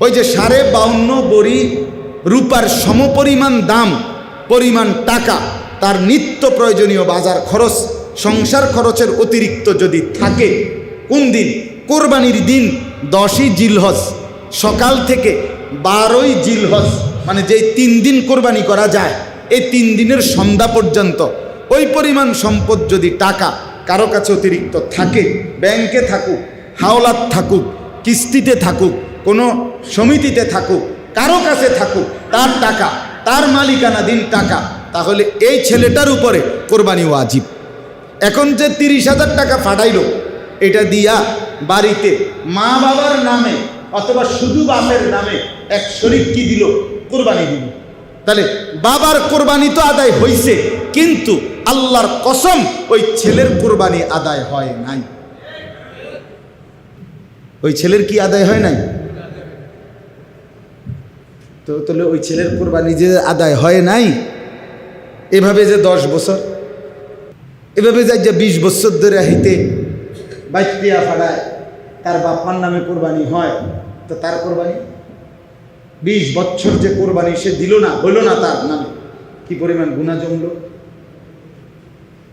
ওই যে 52.5 বড়ি রূপার সমপরিমাণ দাম পরিমাণ টাকা তার নিত্য প্রয়োজনীয় বাজার খরচ সংসার খরচের অতিরিক্ত যদি থাকে, কোন দিন? কোরবানির দিন 10ই জিলহজ সকাল থেকে 12ই জিলহজ, মানে যেই 3 দিন কোরবানি করা যায়, এই 3 দিনের সন্ধ্যা পর্যন্ত ওই পরিমাণ সম্পদ যদি টাকা কারো কাছে অতিরিক্ত থাকে, ব্যাংকে থাকুক, হাওলাত থাকুক, কিস্তিতে থাকুক, কোনো সমিতিতে থাকুক, কারো কাছে থাকুক, তার টাকা, তার মালিকানাধীন টাকা, তাহলে এই ছেলেটার উপরে কোরবানি ওয়াজিব। এখন যে 30,000 টাকা ফাটাইল, এটা দিয়া বাড়িতে মা বাবার নামে অথবা শুধু বাপের নামে এক শরীক কি দিল? কোরবানি দিল। তাহলে বাবার কোরবানি তো আদায় হইছে, কিন্তু আল্লাহর কসম ওই ছেলের কোরবানি আদায় হয় নাই। ওই ছেলের কি আদায় হয় নাই? তো তাহলে ওই ছেলের কোরবানি যে আদায় হয় নাই, এভাবে যে 10 বছর, এভাবে যাই যে 20 বছর ধরে হিতে বাইতিয়া ফাড়ায় তার বাপার নামে কোরবানি হয়, তো তার কোরবানি 20 বছর যে কোরবানি সে দিল না, হইল না তার নামে, কি পরিমাণ গুনাহ জমলো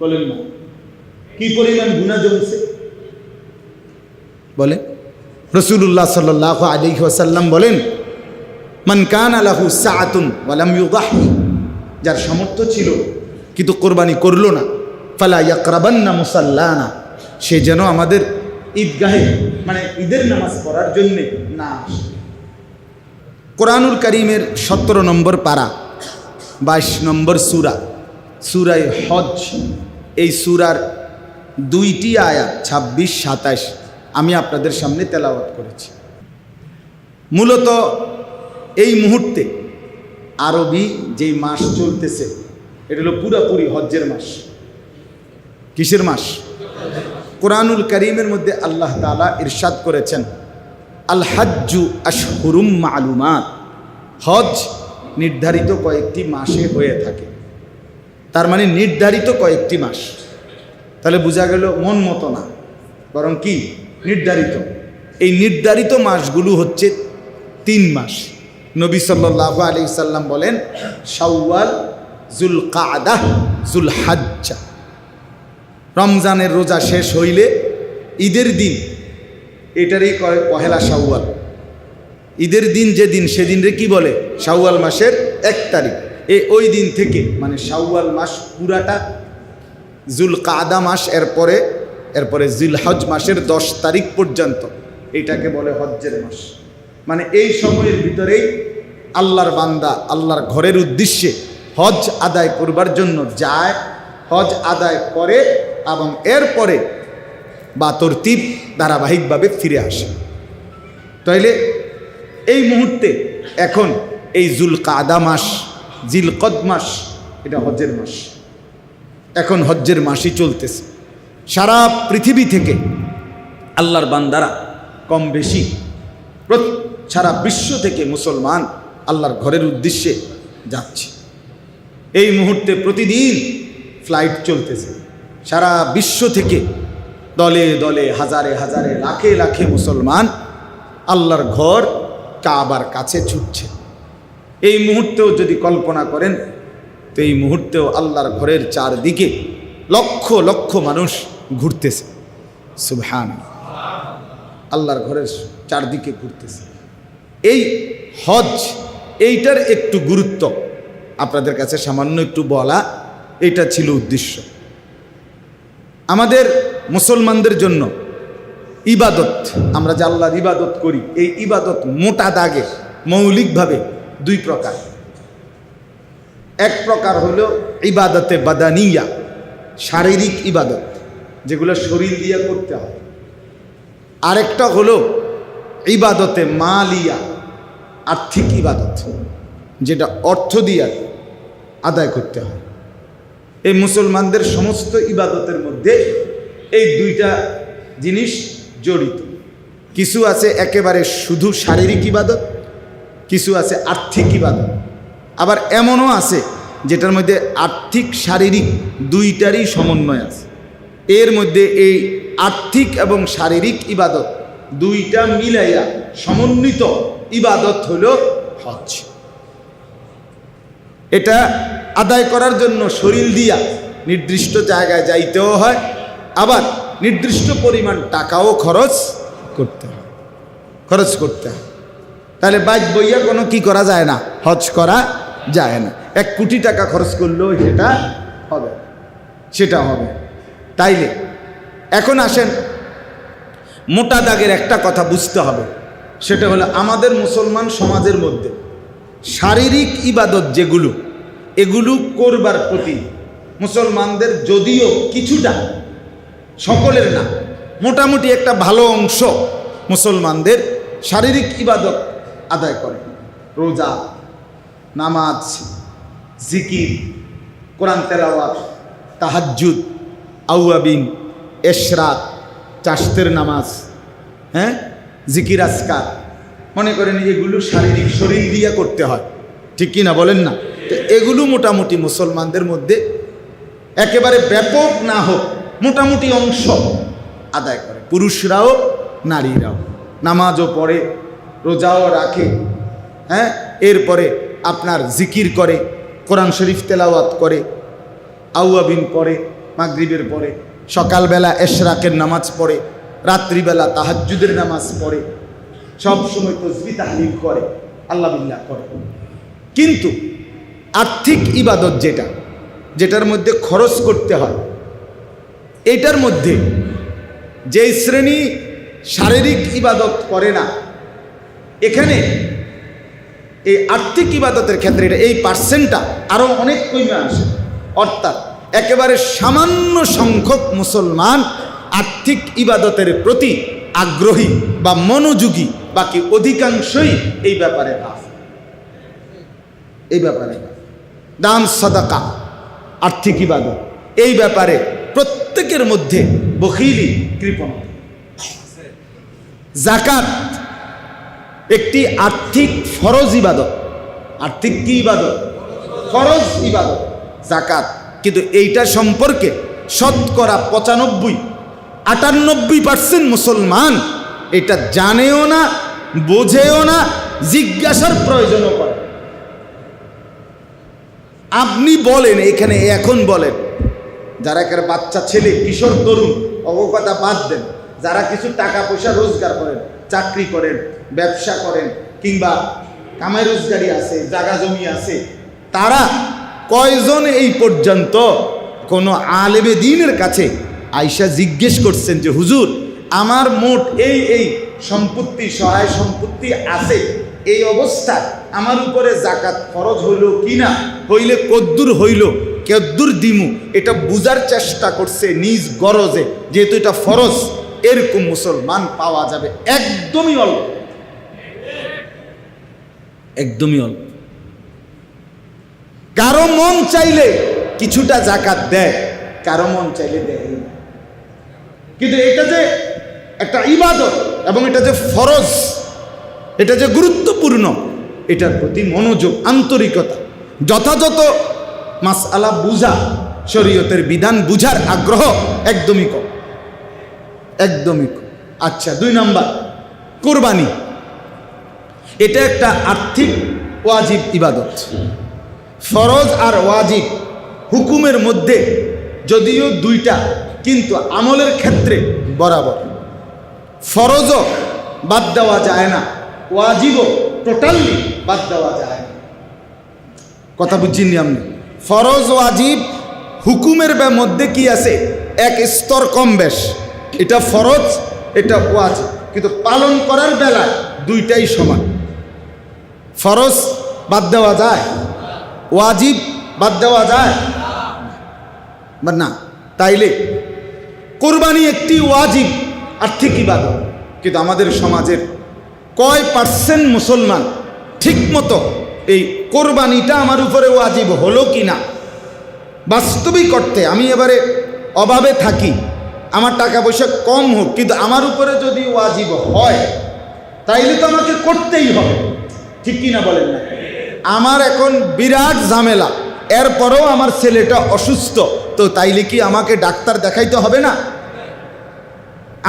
বলেন না? কি পরিমাণ গুনাহ জমছে বলে? রাসূলুল্লাহ সাল্লাল্লাহু আলাইহি ওয়াসাল্লাম বলেন, মান কানা লাহু সাআতুন ওয়া লাম ইউদাহি, যার সামর্থ্য ছিল কিন্তু কোরবানি করলো না, ফালা ইয়াকরাবান্না মুসাল্লানা, সে যেন আমাদের ঈদগাহে মানে ঈদের নামাজ পড়ার জন্য না আসে। কোরআনুল কারীমের 17 নম্বর পারা 22 নম্বর সূরা, সূরায়ে হজ, এই সূরার 2টি আয়াত 26-27 আমি আপনাদের সামনে তেলাওয়াত করেছি। মূলত এই মুহূর্তে আরবি যেই মাস চলতেছে, এটা হলো পুরাপুরি হজ্জের মাস। কিসের মাস? কোরআনুল কারীমের মধ্যে আল্লাহ তাআলা ইরশাদ করেছেন, আল হাজ্জু আশহুরুম মালুমাত, হজ নির্ধারিত কয়েকটি মাসে হয়ে থাকে। তার মানে নির্ধারিত কয়েকটি মাস। তাহলে বোঝা গেল মন মতো না, বরং কি নির্ধারিত। এই নির্ধারিত মাসগুলো হচ্ছে 3 মাস। নবী সাল্লাল্লাহু আলাইহি সাল্লাম বলেন, শাওয়াল, যুলকাআদা, যুলহজ্জা। রমজানের রোজা শেষ হইলে ঈদের দিন, এটারই কয় পহেলা শাওয়াল। ঈদের দিন যেদিন, সেদিনরে কি বলে? শাওয়াল মাসের 1 তারিখ। ওই দিন থেকে মানে শাওয়াল মাস পুরাটা, যুলকাআদা মাস এরপরে জিলহজ মাসের 10 তারিখ পর্যন্ত এটাকে বলে হজ্জের মাস। মানে এই সময়ের ভিতরেই আল্লাহর বান্দা আল্লাহর ঘরের উদ্দেশ্যে হজ আদায় করবার জন্য যায়, হজ আদায় করে এবং এরপরে বা তরতিব ধারাবাহিকভাবে ফিরে আসে। তাইলে এই মুহূর্তে এখন এই যুলকাআদা মাস, জিলকদ মাস, এটা হজ্জের মাস। এখন হজ্জের মাসই চলতেছে। সারা পৃথিবী থেকে আল্লাহর বান্দারা কম বেশি সারা বিশ্ব থেকে মুসলমান আল্লাহর ঘরের উদ্দেশ্যে যাচ্ছে। এই মুহূর্তে প্রতিদিন ফ্লাইট চলতেছে। সারা বিশ্ব থেকে দলে দলে, হাজারে হাজারে, লাখে লাখে মুসলমান আল্লাহর ঘর কাবার কাছে ছুটছে। এই মুহূর্তেও যদি কল্পনা করেন, তো এই মুহূর্তেও আল্লাহর ঘরের চারদিকে লক্ষ লক্ষ মানুষ ঘুরতেছে। সুবহানাল্লাহ, আল্লাহর ঘরের চারদিকে ঘুরতেছে। এই হজ, এইটার একটু গুরুত্ব আপনাদের কাছে সামান্য একটু বলা, এটা ছিল উদ্দেশ্য। আমাদের মুসলমানদের জন্য ইবাদত, আমরা যে আল্লাহর ইবাদত করি, এই ইবাদত মোটা দাগে মৌলিকভাবে 2 প্রকার। এক প্রকার হলো ইবাদতে বাদানিয়া, শারীরিক ইবাদত, যেগুলো শরীর দিয়ে করতে হয়। আরেকটা হলো ইবাদতে মালিয়া, আর্থিক ইবাদত, যেটা অর্থ দিয়ে আদায় করতে হয়। এই মুসলমানদের সমস্ত ইবাদতের মধ্যে এই 2টা জিনিস জড়িত। কিছু আছে একেবারে শুধু শারীরিক ইবাদত, কিছু আছে আর্থিক ইবাদত। আবার এমনও আছে যেটার মধ্যে আর্থিক শারীরিক 2টারই সমন্বয় আছে। এর মধ্যে এই আর্থিক এবং শারীরিক ইবাদত 2টা মিলাইয়া সমন্বিত ইবাদত হলো হজ। এটা আদায় করার জন্য শরীর দিয়া নির্দিষ্ট জায়গায় যাইতেও হয়, আবার নির্দিষ্ট পরিমাণ টাকাও খরচ করতে হয়। তাহলে বাইক বইয়া কোনো কি করা যায় না, হজ করা যায় না। 1 কোটি টাকা খরচ করলেও সেটা হবে। তাইলে এখন আসেন, মোটা দাগের একটা কথা বুঝতে হবে, সেটা হলো আমাদের মুসলমান সমাজের মধ্যে শারীরিক ইবাদত যেগুলো, এগুলো করবার প্রতি মুসলমানদের যদিও কিছুটা, সকলের না, মোটামুটি একটা ভালো অংশ মুসলমানদের শারীরিক ইবাদত আদায় করে। রোজা, নামাজ, জিকির, কোরআন তেলাওয়াত, তাহাজ্জুদ, আউয়াবিন, এশরাক, চাশতের নামাজ, জিকির আজকার, মনে করেন এগুলো শারীরিক শরীর দিয়ে করতে হয়, ঠিক কি না বলেন না? তো এগুলো মোটামুটি মুসলমানদের মধ্যে একেবারে ব্যাপক না হোক, মোটামুটি অংশ আদায় করে, পুরুষরাও নারীরাও। নামাজও পড়ে, রোজাও রাখে, এরপরে আপনার জিকির করে, কোরআন শরীফ তেলাওয়াত করে, আউয়াবিন পড়ে, মাগরিবের পরে, সকালবেলা এশরাকের নামাজ পড়ে, রাত্রিবেলা তাহাজ্জুদের নামাজ পড়ে, সব সময় তাসবিহ তাহলিল করে, আল্লাহ বিল্লাহ করে। কিন্তু আর্থিক ইবাদত যেটার মধ্যে খরচ করতে হয়, এটার মধ্যে যে শ্রেণী শারীরিক ইবাদত করে না, এখানে এই আর্থিক ইবাদতের ক্ষেত্রে এই পার্সেন্টটা আরও অনেক কমে আসে। অর্থাৎ একেবারে সামান্য সংখ্যক মুসলমান আর্থিক ইবাদতের প্রতি আগ্রহী বা মনোযোগী, বাকি অধিকাংশই এই ব্যাপারে দান, সাদাকা, আর্থিক ইবাদত, এই ব্যাপারে প্রত্যেকের মধ্যে বখিলি, কৃপণতা। যাকাত একটি আর্থিক ফরজ ইবাদত। আর্থিক কি ইবাদত? ফরজ ইবাদত যাকাত। কিন্তু এইটা সম্পর্কে শতকরা 95-98% মুসলমান এটা জানেও না, বোঝেও না, জিজ্ঞাসার প্রয়োজনও করে। আপনি বলেন এখানে, এখন বলেন, যারা একের বাচ্চা ছেলে, কিশোর তরুণ, অবকথা বাদ দেন, যারা কিছু টাকা পয়সা রোজগার করেন, চাকরি করেন, ব্যবসা করেন, কিংবা কামাই রোজগারি আছে, জায়গা জমি আছে, তারা কয়জন এই পর্যন্ত কোনো আলেমে দ্বীনের কাছে আইসা জিজ্ঞেস করছেন যে হুজুর, আমার মোট এই সম্পত্তি, সহায় সম্পত্তি আছে, এই অবস্থায় আমার উপরে যাকাত ফরজ হইল কিনা, হইলে কদ্দুর হইল, কদ্দুর দিমু, এটা বুঝার চেষ্টা করছে নিজ গরজে, যেহেতু এটা ফরজ। এরকম মুসলমান পাওয়া যাবে একদমই অল্প, একদমই অল্প। কারো মন চাইলে কিছুটা যাকাত দেয়, কারো মন চাইলে দেয় না। কিন্তু এটা যে একটা ইবাদত এবং এটা যে ফরজ, এটা যে গুরুত্বপূর্ণ, এটার প্রতি মনোযোগ, আন্তরিকতা, যথাযথ মাসআলা বুঝা, শরীয়তের বিধান বুঝার আগ্রহ একদমই কম, একদমই কম। আচ্ছা, 2 নাম্বার, কুরবানি। এটা একটা আর্থিক ওয়াজিব ইবাদত। ফরজ আর ওয়াজিব হুকুমের মধ্যে যদিও 2টা, কিন্তু আমলের ক্ষেত্রে বরাবর। ফরজও বাদ দেওয়া যায় না, ওয়াজিবও টোটালি বাদ দেওয়া যায় না। কথা বুঝিনি আপনি? ফরজ ওয়াজিব হুকুমের মধ্যে কি আছে, এক স্তর কম বেশ। এটা ফরজ, এটা ওয়াজিব, কিন্তু পালন করার বেলায় 2টাই সমান। ফরজ বাদ দেওয়া যায়, ওয়াজিব বাদ দেওয়া যায় না। তাইলে কোরবানি একটি ওয়াজিব আর্থিক ইবাদত, কিন্তু আমাদের সমাজের কয় % মুসলমান ঠিকমতো এই কোরবানিটা আমার উপরে ওয়াজিব হলো কি না বাস্তবিক অর্থে, আমি এবারে অভাবে থাকি, আমার টাকা পয়সা কম হোক, কিন্তু আমার উপরে যদি ওয়াজিব হয় তাইলে তো আমাকে করতেই হবে, ঠিক কি না বলেন না? আমার এখন বিরাট ঝামেলা, এরপরেও আমার ছেলেটা অসুস্থ, তো তাইলে কি আমাকে ডাক্তার দেখাইতে হবে না?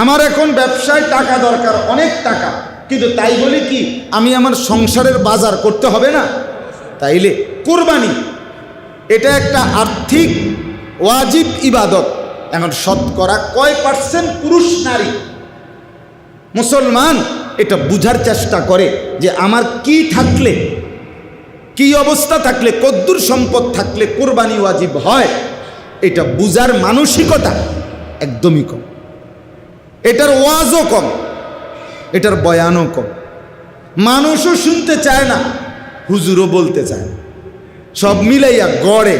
আমার এখন ব্যবসায় টাকা দরকার, অনেক টাকা, কিন্তু তাই বলে কি আমি আমার সংসারের বাজার করতে হবে না? তাইলে কোরবানি এটা একটা আর্থিক ওয়াজিব ইবাদত। এখন শতকরা কয় পার্সেন্ট পুরুষ নারী মুসলমান এটা বুঝার চেষ্টা করে যে আমার কি থাকলে, কি অবস্থা থাকলে, কদ্দুর সম্পদ থাকলে কোরবানি ওয়াজিব হয়, এটা বুঝার মানসিকতা একদমই কম। এটার ওয়াজও কম, এটার বয়ানও কম। মানুষও শুনতে চায় না, হুজুরও বলতে চায় না, সব মিলাইয়া গড়ে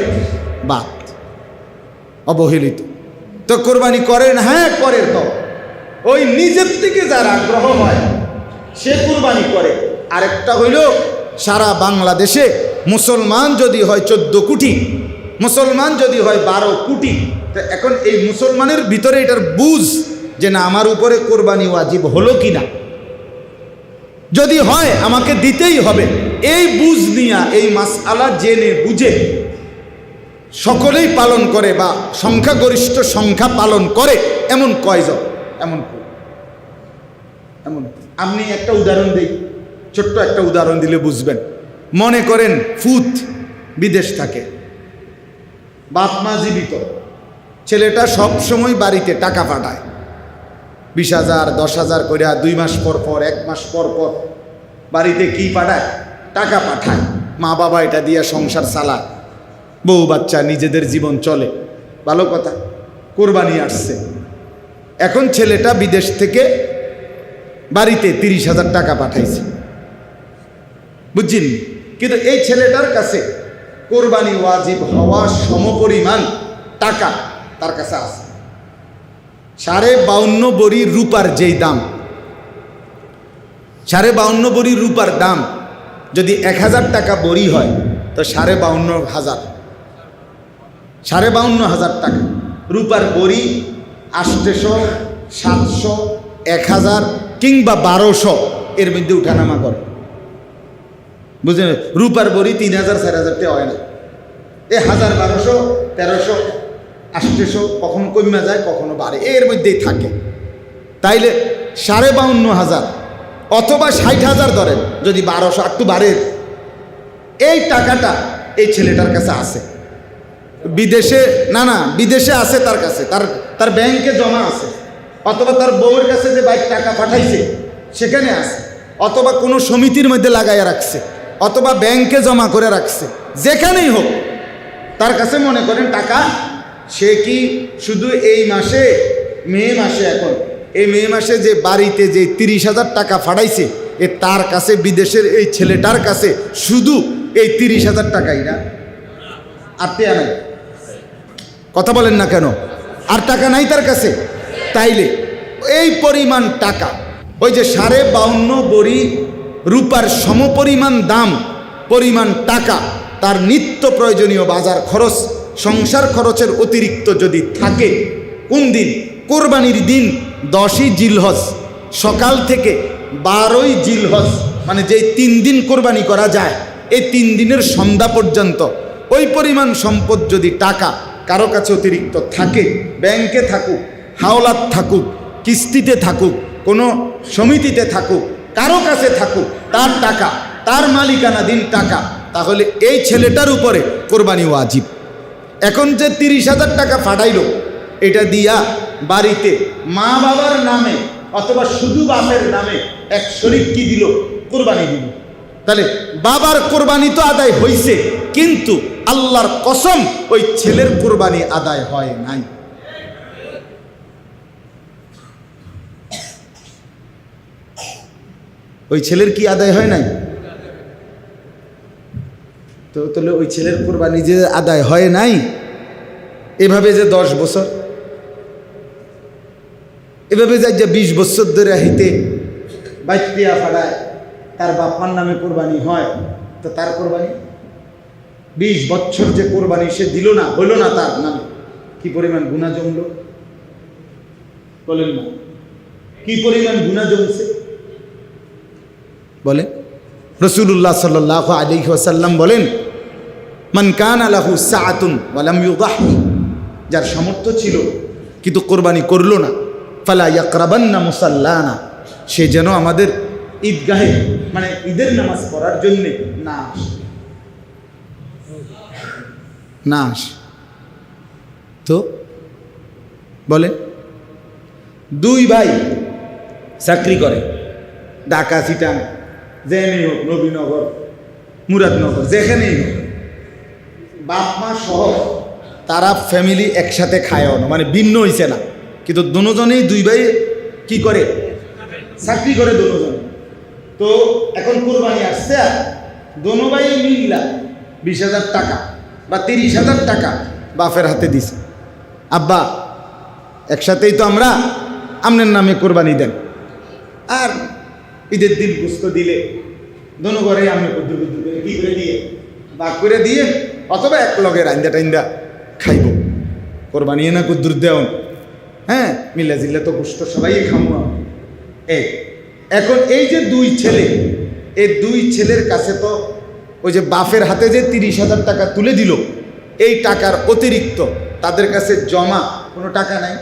বাদ, অবহেলিত। তো কোরবানি করেন? হ্যাঁ করে। তো ওই নিজের থেকে যার আগ্রহ হয় সে কোরবানি করে। আরেকটা হইল সারা বাংলাদেশে মুসলমান যদি হয় 14 কোটি, মুসলমান যদি হয় 12 কোটি, তো এখন এই মুসলমানের ভিতরে এটার বুঝ যে না আমার উপরে কোরবানি ওয়াজিব হলো কি না, যদি হয় আমাকে দিতেই হবে, এই বুঝ নিয়া এই মাসআলা জেনে বুঝে সকলেই পালন করে বা সংখ্যাগরিষ্ঠ সংখ্যা পালন করে এমন কয়জন? এমন আপনি একটা উদাহরণ দিই, ছোট্ট একটা উদাহরণ দিলে বুঝবেন। মনে করেন ফুত বিদেশ থাকে, বাপ মা জীবিত, ছেলেটা সব সময় বাড়িতে টাকা পাঠায়, 20,000 10,000 করে 2 মাস পর পর 1 মাস পর পর বাড়িতে কি পাঠায়? টাকা পাঠায়। মা বাবা এটা দিয়ে সংসার চালায়, বউ বাচ্চা নিজেদের জীবন চলে, ভালো কথা। কোরবানি আসছে, এখন ছেলেটা বিদেশ থেকে বাড়িতে 30,000 টাকা পাঠাইছে, বুঝছেন? কিন্তু এই ছেলেটার কাছে কোরবানি ওয়াজিব হওয়া সমপরিমাণ টাকা তার কাছে আছে। 52.5 বড়ি রূপার যেই দাম, 52.5 বড়ি রূপার দাম যদি 1000 টাকা বড়ি হয় তো 52,500 টাকা রূপার বড়ি। 800, 700, 1000 কিংবা 1200 এর মধ্যে উঠানামা করে, বুঝলেন? রূপার বড়ি 3000 4000 টাকা হয় না, 1000 1200 1300 800 কখনো কমে যায় কখনো বাড়ে, এর মধ্যেই থাকে। তাইলে 52,500 অথবা 60,000 ধরেন, যদি 1200 একটু বাড়ে, এই টাকাটা এই ছেলেটার কাছে আছে। বিদেশে না বিদেশে আছে, তার কাছে তার ব্যাংকে জমা আছে, অথবা তার বউয়ের কাছে যে বাইক টাকা পাঠাইছে সেখানে আছে, অথবা কোনো সমিতির মধ্যে লাগাইয়া রাখছে, অথবা ব্যাংকে জমা করে রাখছে, যেখানেই হোক তার কাছে মনে করেন টাকা। সে কি শুধু এই মাসে, মে মাসে, এখন এই মে মাসে যে বাড়িতে যে 30,000 টাকা ফাটাইছে, এ তার কাছে বিদেশের এই ছেলেটার কাছে শুধু এই 30,000 টাকাই না, আর টেয়া নাই। কথা বলেন না কেন? আর টাকা নাই তার কাছে। তাইলে এই পরিমাণ টাকা, ওই যে 52.5 বড়ি রূপার সমপরিমাণ দাম পরিমাণ টাকা, তার নিত্য প্রয়োজনীয় বাজার খরচ, সংসার খরচের অতিরিক্ত যদি থাকে, কোন দিন? কোরবানির দিন 10ই জিলহজ সকাল থেকে 12ই জিলহজ, মানে যেই 3 দিন কোরবানি করা যায়, এই 3 দিনের সন্ধ্যা পর্যন্ত ওই পরিমাণ সম্পদ যদি টাকা কারো কাছে অতিরিক্ত থাকে, ব্যাংকে থাকুক, হাওলাত থাকুক, কিস্তিতে থাকুক, কোনো সমিতিতে থাকুক, কারো কাছে থাকুক, তার টাকা, তার মালিকানাধীন টাকা, তাহলে এই ছেলেটার উপরে কোরবানি ওয়াজিব। এখন যে 30,000 টাকা ফাটাইল, এটা দিয়া বাড়িতে মা বাবার নামে অথবা শুধু বাপের নামে এক শরীক কি দিল? কোরবানি দিল। তাহলে বাবার কোরবানি তো আদায় হইছে, কিন্তু আল্লাহর কসম ওই ছেলের কোরবানি আদায় হয় নাই। ওই ছেলের কি আদায় হয় নাই? তো তাহলে ওই ছেলের কোরবানি যে আদায় হয় নাই, এভাবে যে 10 বছর, এভাবে যাই যে 20 বছর ধরে হাইতে বাইতিয়া ফাড়ায়, তার বাপ্পার নামে কোরবানি হয়, তো তার কোরবানি 20 বছর যে কোরবানি সে দিল না, হইল না, তার নামে কি পরিমাণ গুনাহ জমল? বলেন না, কি পরিমাণ গুনাহ জমছে? বলে রাসূলুল্লাহ সাল্লাল্লাহু আলাইহি ওয়াসাল্লাম বলেন, মান কানা লাহু সাআতুন ওয়া লাম ইউদাহি, যার সামর্থ্য ছিল কিন্তু কোরবানি করলো না, ফালা ইয়াকরাবান্না মুসাল্লানা, সে যেন আমাদের ঈদগাহে মানে ঈদের নামাজ পড়ার জন্যে না আসে, না আসে। তো বলে দুই ভাই চাকরি করে, ঢাকা, চিটাং, যেখানেই হোক, নবীনগর, মুরাদনগর, যেখানেই হোক, বাপ মা সহ তারা ফ্যামিলি একসাথে খায়ও না, মানে ভিন্ন হয়েছে না, কিন্তু দুজনেই দুই ভাই কি করে, চাকরি করে দুজন। তো এখন কোরবানি আসছে, দোনো ভাই মিল্লা 20,000 টাকা বা 30,000 টাকা বাপের হাতে দিছে, আব্বা একসাথেই তো আমরা, আপনার নামে কোরবানি দেন। আর ঈদের দিন গোস্ত দিলে দোনো ঘরে আমি কুদ্দুর কুদ্দুর করে কি করে দিয়ে ভাগ করে দিয়ে, অথবা এক লগে রান্দা টাইন্দা খাইব, কোরবানি না কুদ্দুর দেওন, হ্যাঁ মিল্লা জিল্লা তো গোস্ত সবাই খামো। এখন এই যে দুই ছেলে, এই দুই ছেলের কাছে তো ওই যে বাপের হাতে যে 30,000 টাকা তুলে দিল, এই টাকার অতিরিক্ত তাদের কাছে জমা কোনো টাকা নাই।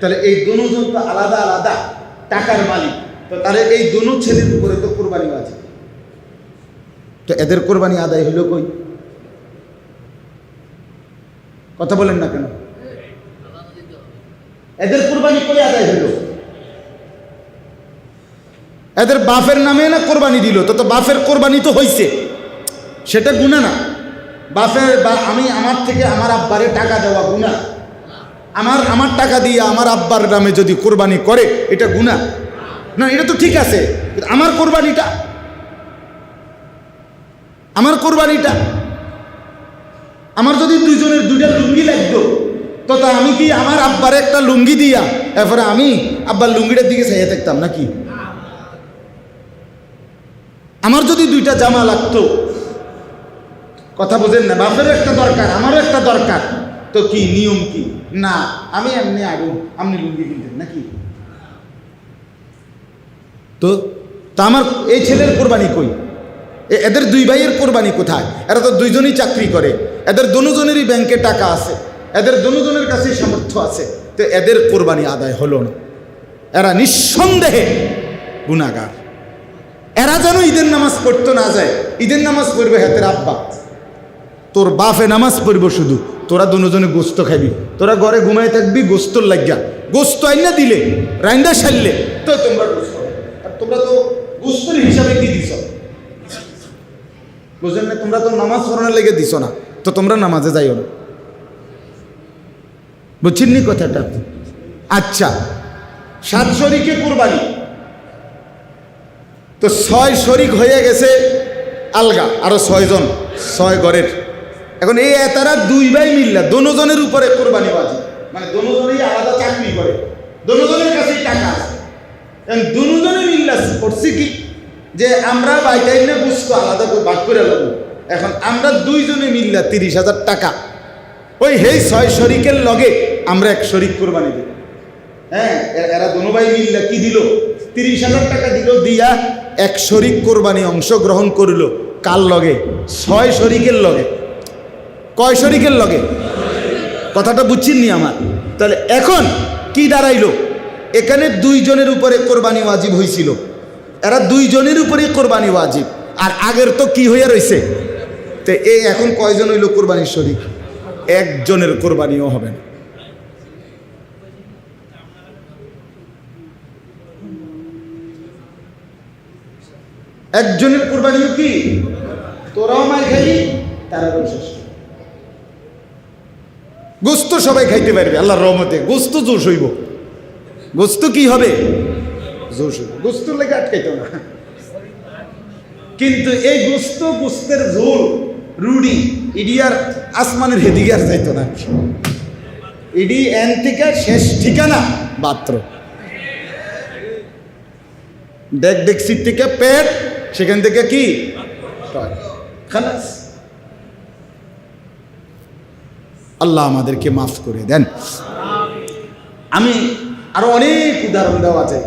তাহলে এই দুজন তো আলাদা আলাদা টাকার মালিক, তো তাহলে এই দুনো ছেলের উপরে তো কোরবানি আছে, তো এদের কোরবানি আদায় হইল কই? কথা বলেন না কেন? এদের কোরবানি কই আদায় হইল? এদের বাপের নামে না কোরবানি দিল, তো বাপের কোরবানি তো হইছে, সেটা গুনাহ না। বাপের বা আমি আমার থেকে আমার আব্বারে টাকা দেওয়া গুনাহ, আমার টাকা দিয়ে আমার আব্বার নামে যদি কোরবানি করে এটা গুনাহ না? এটা তো ঠিক আছে, আমার কোরবানিটা, আমার কোরবানিটা, আমার যদি দুইজনের দুইটা লুঙ্গি লাগতো, তো তা আমি কি আমার আব্বারে একটা লুঙ্গি দিয়া এরপরে আমি আব্বার লুঙ্গিটার দিকে চাইয়া থাকতাম নাকি? আমার যদি দুইটা জামা লাগতো, কথা বোঝেন না, বাপের একটা দরকার, আমারও একটা দরকার, তো কি নিয়ম কি? না আমি এমনি আগুন, আপনি লুঙ্গি কিনতেন নাকি? তো আমার এই ছেলের কোরবানি কই? এদের দুই ভাইয়ের কোরবানি কোথায়? এরা তো দুইজনই চাকরি করে, এদের দুজনেরই ব্যাংকে টাকা আছে, এদের দুজনের কাছেই সামর্থ্য আছে, তো এদের কোরবানি আদায় হলো না। এরা নিঃসন্দেহে গুনাহগার। এরা যেন ঈদের নামাজ পড়তে না যায়, ঈদের নামাজ পড়বে হাতের আব্বা, তোর বাপে নামাজ পড়ব শুধু, তোরা দুজনে গোস্ত খাবি, তোরা ঘরে ঘুমাই থাকবি গোস্তর লাগিয়া, গোস্ত আইনা দিলে রাইন্দা সারলে তো তোমরা গোস্ত, আর তোমরা তো গোস্তর হিসাবে কি দিছ? বুঝলেন না? তোমরা তো নামাজ পড়ানোর লেগে দিছ না, তো তোমরা নামাজে যাইও না। বুঝছেন নি কথাটা? আচ্ছা, 7 শরিকে কোরবানি, তো 6 শরিক হয়ে গেছে আলগা, আরো 6 জন, 6 ঘরের। এখন এই তারা দুই ভাই মিল্লা দুজনের উপরে কোরবানি ওয়াজিব, মানে দুজনেই আলাদা চাকরি করে, দুজনের কাছেই টাকা আছে, এখন দুজনে মিল্লা করছি কি যে আমরা বাইটাই না বুঝতো আলাদা করে ভাগ করে নেব। এখন আমরা দুইজনে মিল্লা 30,000 টাকা ওই হেই 6 শরিকের লগে আমরা এক শরিক কোরবানি দিই। হ্যাঁ, এরা দুনো ভাই মিল্লা কি দিল? 30,000 টাকা দিল, দিয়া এক শরিক কোরবানি অংশগ্রহণ করলো। কার লগে? 6 শরিকের লগে। কয় শরিকের লগে? কথাটা বুঝছেননি আমার? তাহলে এখন কি দাঁড়াইলো? এখানে দুইজনের উপরে কোরবানি ওয়াজিব হয়েছিল, এরা দুইজনের উপরেই কোরবানি ওয়াজিব, আর আগের তো কি হইয়া রয়েছে? তো এই এখন কয়জন হইল কোরবানির শরিক? একজনের কোরবানিও হবে না। একজনের কোরবানিও কি? তোরাও মার খাইলি, তারাও শেষ। গোস্ত সবাই খাইতে পারবে আল্লাহর রহমতে, গোস্ত জোশ হইব। গোস্ত কি হবে? জোশ হইব, গোস্তর লেগে আটকাইতো না। কিন্তু এই গোস্তের ঝোল রুডি ইডি আর আসমানের হেদিকে আর যাইতো না, ইডি এন থেকে শেষ ঠিকানা মাত্র ডেকসির থেকে পেট, সেখান থেকে কি খালাস। আল্লাহ আমাদেরকে মাফ করে দেন। আমি আরো অনেক উদাহরণ দেওয়া যায়,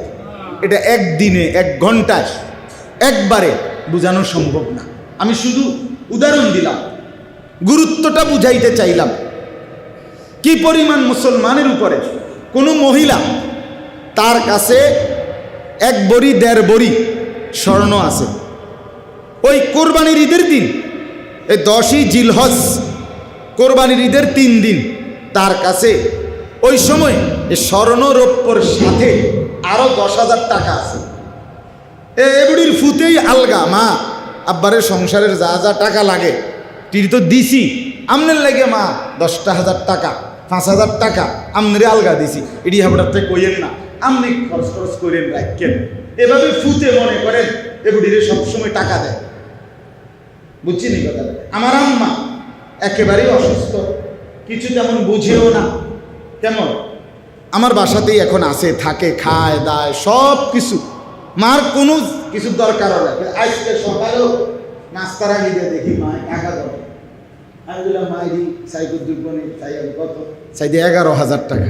এটা একদিনে 1 ঘন্টায় একবারে বোঝানো সম্ভব না। আমি শুধু উদাহরণ দিলাম, গুরুত্বটা বুঝাইতে চাইলাম। কি পরিমাণ মুসলমানের উপরে কোনো মহিলা তার কাছে 1 বড়ি 1.5 বড়ি স্বর্ণ আছে। ওই কোরবানির ঈদের দিন, এই 10ই জিলহজ কোরবানির ঈদের 3 দিন, তার কাছে ওই সময় এই স্বর্ণ রৌপ্যর সাথে আরো 10,000 টাকা আছে। এগুলির ফুতেই আলগা, মা আব্বারের সংসারের যা যা টাকা লাগে টির তো দিছি, আমনের লাগে মা 10,000 টাকা 5,000 টাকা আমনেরে আলগা দিছি, এটি হাবড়াতে কইয়েন না, আমনি খরচ খরচ করেন রাখেন। এভাবে ফুতে মনে করেন এগুলিরে সবসময় টাকা দেয়। বুঝছিনি কথা? আমার আম্মা একেবারেই অসুস্থ, কিছু তেমন বুঝেও না। কেমন আমার বাসাতেই এখন আসে, থাকে, খায় দায় সব কিছু, মার কোনো কিছু দরকার হবে। আজকে সকালেও নাস্তার আগে দেখি মা টাকা দেবে, আমি বললাম মাইরি সাইকেল দুর্বনে চাই, আমি কত চাই দিয়ে 11,000 টাকা,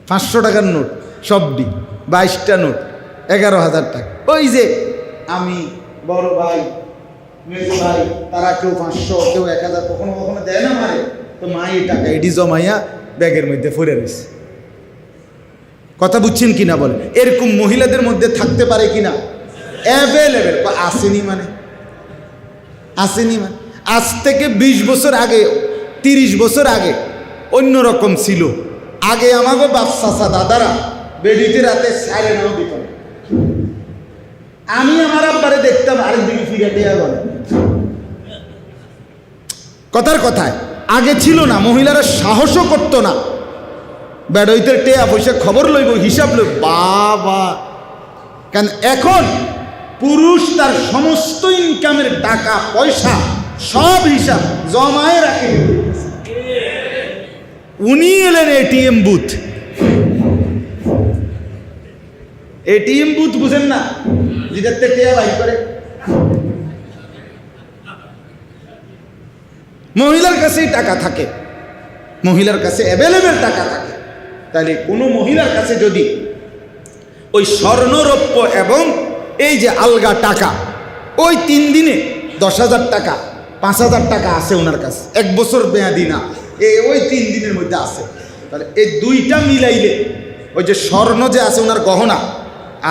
500 টাকার নোট সবটি, 22টা নোট, 11,000 টাকা। ওই যে আমি বড় ভাই মেজো ভাই তারা কেউ 500 কেউ 1,000 কখনো কখনো দেয় না মারে, তো মা এই টাকা এটি জমাইয়া ব্যাগের মধ্যে ফরে রয়েছে। কথা বুঝছেন কিনা বলেন? এরকম মহিলাদের মধ্যে থাকতে পারে কিনা? অ্যাভেলেবেল। আসেনি মানে আসেনি মানে আজ থেকে 20 বছর আগে 30 বছর আগে অন্যরকম ছিল। আগে আমাকে বাচ্চা দাদারা বেডিতে রাতে সাইরে নাও দিত না। আমি আমার আব্বারে দেখতাম আরেকদিকে ফিরে দেয়া বলে। কথার কথায় আগে ছিল না, মহিলারা সাহসও করতো না, বেড়ইতে টেয়া পয়সা খবর লইব, হিসাব লইব, বাবা। কেন এখন পুরুষ তার সমস্ত ইনকামের টাকা পয়সা সব হিসাব জমায় রাখে। উনি এলেন এটিএম বুথ। এটিএম বুথ বুঝেন না, যেটাতে টেয়া বাই করে। মহিলার কাছেই টাকা থাকে, মহিলার কাছে অ্যাভেলেবেল টাকা থাকে। তাহলে কোনো মহিলার কাছে যদি ওই স্বর্ণরৌপ্য এবং এই যে আলগা টাকা ওই 3 দিনে 10,000 টাকা 5,000 টাকা আছে ওনার কাছে, 1 বছর মেয়াদি না, ওই 3 দিনের মধ্যে আছে, তাহলে এই দুইটা মিলাইলে ওই যে স্বর্ণ যে আছে ওনার গহনা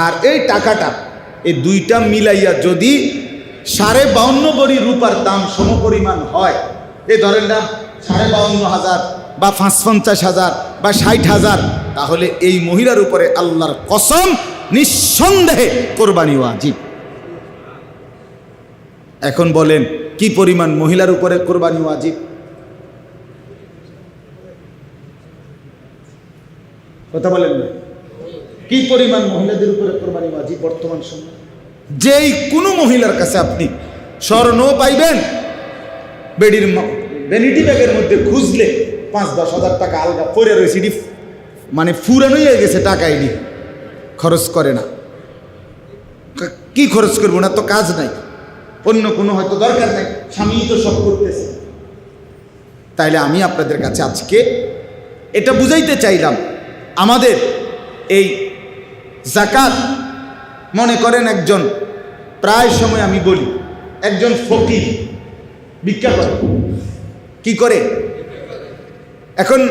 আর এই টাকাটা, এই দুইটা মিলাইয়া যদি 52.5 ভরি রূপার দাম সমপরিমাণ হয়, এই ধরেন দাম 52,500 বা 55,000 বা 60,000, তাহলে এই মহিলার উপরে আল্লাহর কসম নিঃসন্দেহে কোরবানি ওয়াজিব। এখন বলেন কি পরিমাণ মহিলার উপরে কোরবানি ওয়াজিব? কথা বলেন না, কি পরিমাণ মহিলাদের উপরে কোরবানি ওয়াজিব বর্তমান সময়? যেই কোনো মহিলার কাছে আপনি স্বর্ণ পাইবেন, বেডির ভ্যানিটি ব্যাগের মধ্যে খুঁজলে 5-10 হাজার টাকা আলগা পরে রয়েছে, এটি মানে ফুরানো হয়ে গেছে টাকা, এটি খরচ করে না। কি খরচ করবো না, তো কাজ নাই, অন্য কোনো হয়তো দরকার নাই, স্বামী তো সব করতেছে। তাইলে আমি আপনাদের কাছে আজকে এটা বুঝাইতে চাইলাম, আমাদের এই যাকাত, মনে করেন একজন, প্রায় সময় আমি বলি, একজন ফকির ভিক্ষা করে। কি করে? এখন